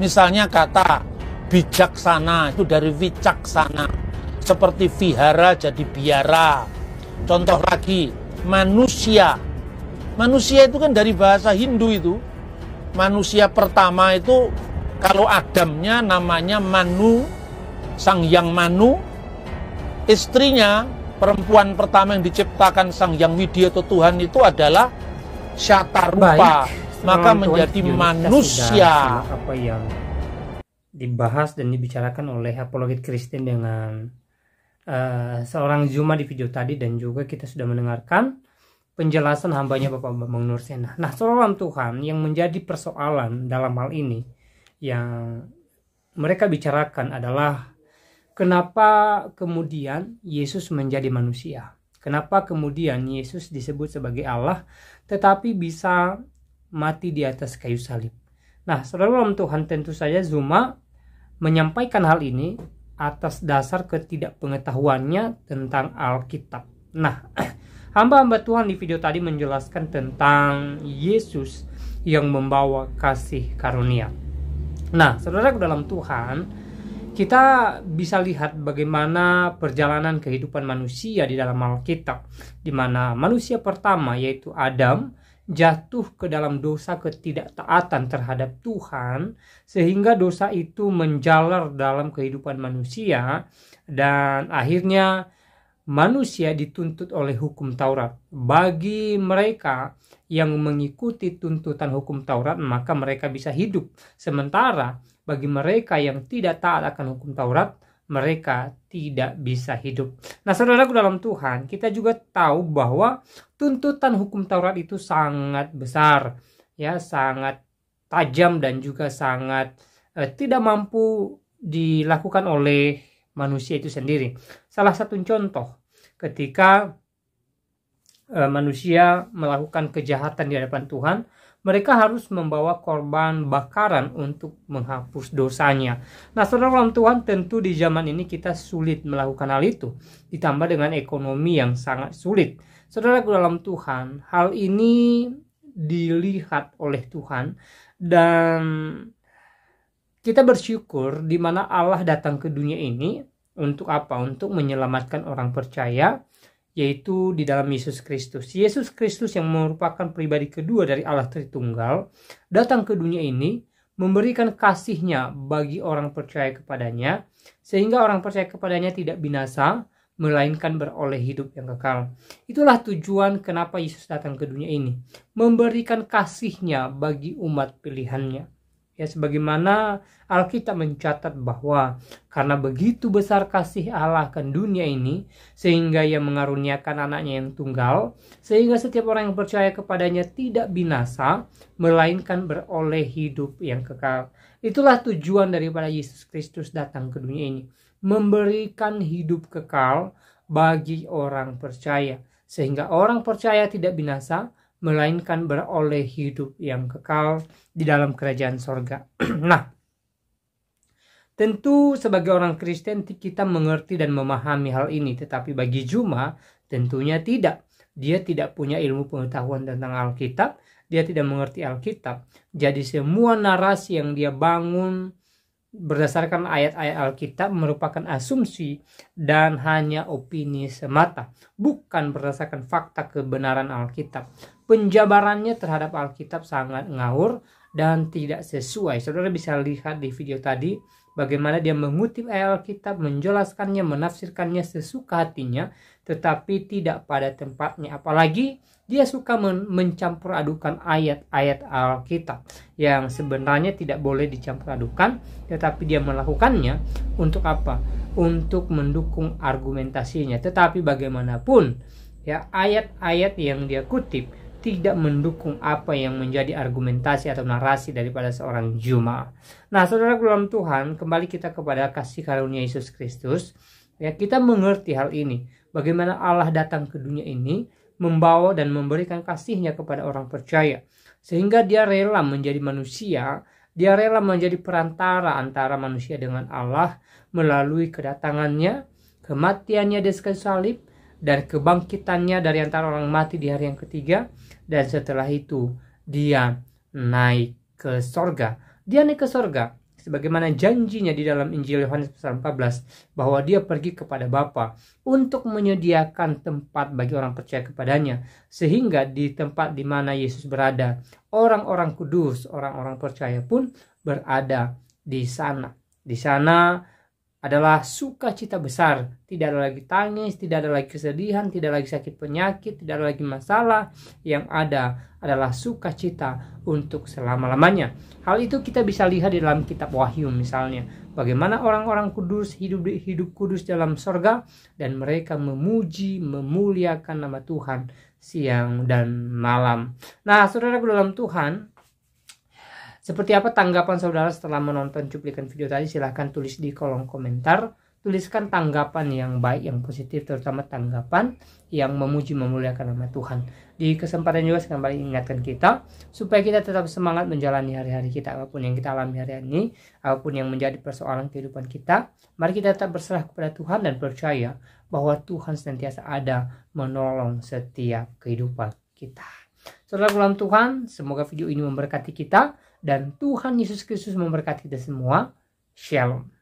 Misalnya kata bijaksana itu dari wicaksana, seperti vihara jadi biara. Contoh lagi, manusia. Manusia itu kan dari bahasa Hindu itu. Manusia pertama itu Kalau Adamnya namanya Manu, Sang Hyang Manu, istrinya perempuan pertama yang diciptakan Sang Hyang Widya atau Tuhan itu adalah Syatarupa, maka menjadi manusia. Apa yang dibahas dan dibicarakan oleh apologet Kristen dengan seorang Zuma di video tadi, dan juga kita sudah mendengarkan penjelasan hambanya Bapak Bambang Nursena. Nah, saudara Tuhan, yang menjadi persoalan dalam hal ini yang mereka bicarakan adalah kenapa kemudian Yesus menjadi manusia? Kenapa kemudian Yesus disebut sebagai Allah tetapi bisa mati di atas kayu salib? Nah, saudara Tuhan, tentu saja Zuma menyampaikan hal ini atas dasar ketidakpengetahuannya tentang Alkitab. Nah, hamba-hamba Tuhan di video tadi menjelaskan tentang Yesus yang membawa kasih karunia. Nah, saudara dalam Tuhan, kita bisa lihat bagaimana perjalanan kehidupan manusia di dalam Alkitab, di mana manusia pertama yaitu Adam jatuh ke dalam dosa ketidaktaatan terhadap Tuhan, sehingga dosa itu menjalar dalam kehidupan manusia, dan akhirnya manusia dituntut oleh hukum Taurat. Bagi mereka yang mengikuti tuntutan hukum Taurat, maka mereka bisa hidup. Sementara bagi mereka yang tidak taat akan hukum Taurat, mereka tidak bisa hidup. Nah, saudaraku dalam Tuhan, kita juga tahu bahwa tuntutan hukum Taurat itu sangat besar, ya, sangat tajam dan juga sangat tidak mampu dilakukan oleh manusia itu sendiri. Salah satu contoh, ketika manusia melakukan kejahatan di hadapan Tuhan, mereka harus membawa korban bakaran untuk menghapus dosanya. Nah, saudara dalam Tuhan, tentu di zaman ini kita sulit melakukan hal itu, ditambah dengan ekonomi yang sangat sulit. Saudara dalam Tuhan, hal ini dilihat oleh Tuhan, dan kita bersyukur di mana Allah datang ke dunia ini untuk apa? Untuk menyelamatkan orang percaya, yaitu di dalam Yesus Kristus. Yesus Kristus yang merupakan pribadi kedua dari Allah Tritunggal datang ke dunia ini memberikan kasih-Nya bagi orang percaya kepadanya, sehingga orang percaya kepadanya tidak binasa, melainkan beroleh hidup yang kekal. Itulah tujuan kenapa Yesus datang ke dunia ini, memberikan kasih-Nya bagi umat pilihan-Nya. Ya, sebagaimana Alkitab mencatat bahwa karena begitu besar kasih Allah akan dunia ini, sehingga Ia mengaruniakan anaknya yang tunggal, sehingga setiap orang yang percaya kepadanya tidak binasa, melainkan beroleh hidup yang kekal. Itulah tujuan daripada Yesus Kristus datang ke dunia ini, memberikan hidup kekal bagi orang percaya, sehingga orang percaya tidak binasa, melainkan beroleh hidup yang kekal di dalam kerajaan sorga. Nah, tentu sebagai orang Kristen kita mengerti dan memahami hal ini, tetapi bagi Zuma tentunya tidak. Dia tidak punya ilmu pengetahuan tentang Alkitab, dia tidak mengerti Alkitab. Jadi semua narasi yang dia bangun berdasarkan ayat-ayat Alkitab merupakan asumsi dan hanya opini semata, bukan berdasarkan fakta kebenaran Alkitab. Penjabarannya terhadap Alkitab sangat ngawur dan tidak sesuai. Saudara bisa lihat di video tadi bagaimana dia mengutip ayat Alkitab, menjelaskannya, menafsirkannya sesuka hatinya, tetapi tidak pada tempatnya. Apalagi dia suka mencampur adukan ayat-ayat Alkitab yang sebenarnya tidak boleh dicampur adukan, tetapi dia melakukannya untuk apa? Untuk mendukung argumentasinya. Tetapi bagaimanapun, ya, ayat-ayat yang dia kutip tidak mendukung apa yang menjadi argumentasi atau narasi daripada seorang Zuma. Nah, saudara dalam Tuhan, kembali kita kepada kasih karunia Yesus Kristus. Ya, kita mengerti hal ini. Bagaimana Allah datang ke dunia ini, membawa dan memberikan kasih-Nya kepada orang percaya. Sehingga dia rela menjadi manusia, dia rela menjadi perantara antara manusia dengan Allah melalui kedatangannya, kematiannya di kayu salib, dan kebangkitannya dari antara orang mati di hari yang ketiga, dan setelah itu dia naik ke sorga. Dia naik ke sorga sebagaimana janjinya di dalam Injil Yohanes pasal 14 bahwa dia pergi kepada Bapa untuk menyediakan tempat bagi orang percaya kepadanya, sehingga di tempat di mana Yesus berada, orang-orang kudus, orang-orang percaya pun berada di sana. Di sana adalah sukacita besar, tidak ada lagi tangis, tidak ada lagi kesedihan, tidak lagi sakit penyakit, tidak ada lagi masalah. Yang ada adalah sukacita untuk selama-lamanya. Hal itu kita bisa lihat di dalam kitab Wahyu misalnya, bagaimana orang-orang kudus hidup kudus dalam sorga, dan mereka memuji, memuliakan nama Tuhan siang dan malam. Nah, saudaraku dalam Tuhan, seperti apa tanggapan saudara setelah menonton cuplikan video tadi? Silahkan tulis di kolom komentar. Tuliskan tanggapan yang baik, yang positif, terutama tanggapan yang memuji, memuliakan nama Tuhan. Di kesempatan juga saya kembali ingatkan kita, supaya kita tetap semangat menjalani hari-hari kita, apapun yang kita alami hari ini, apapun yang menjadi persoalan kehidupan kita. Mari kita tetap berserah kepada Tuhan dan percaya bahwa Tuhan senantiasa ada menolong setiap kehidupan kita. Saudara dalam Tuhan, semoga video ini memberkati kita, dan Tuhan Yesus Kristus memberkati kita semua. Shalom.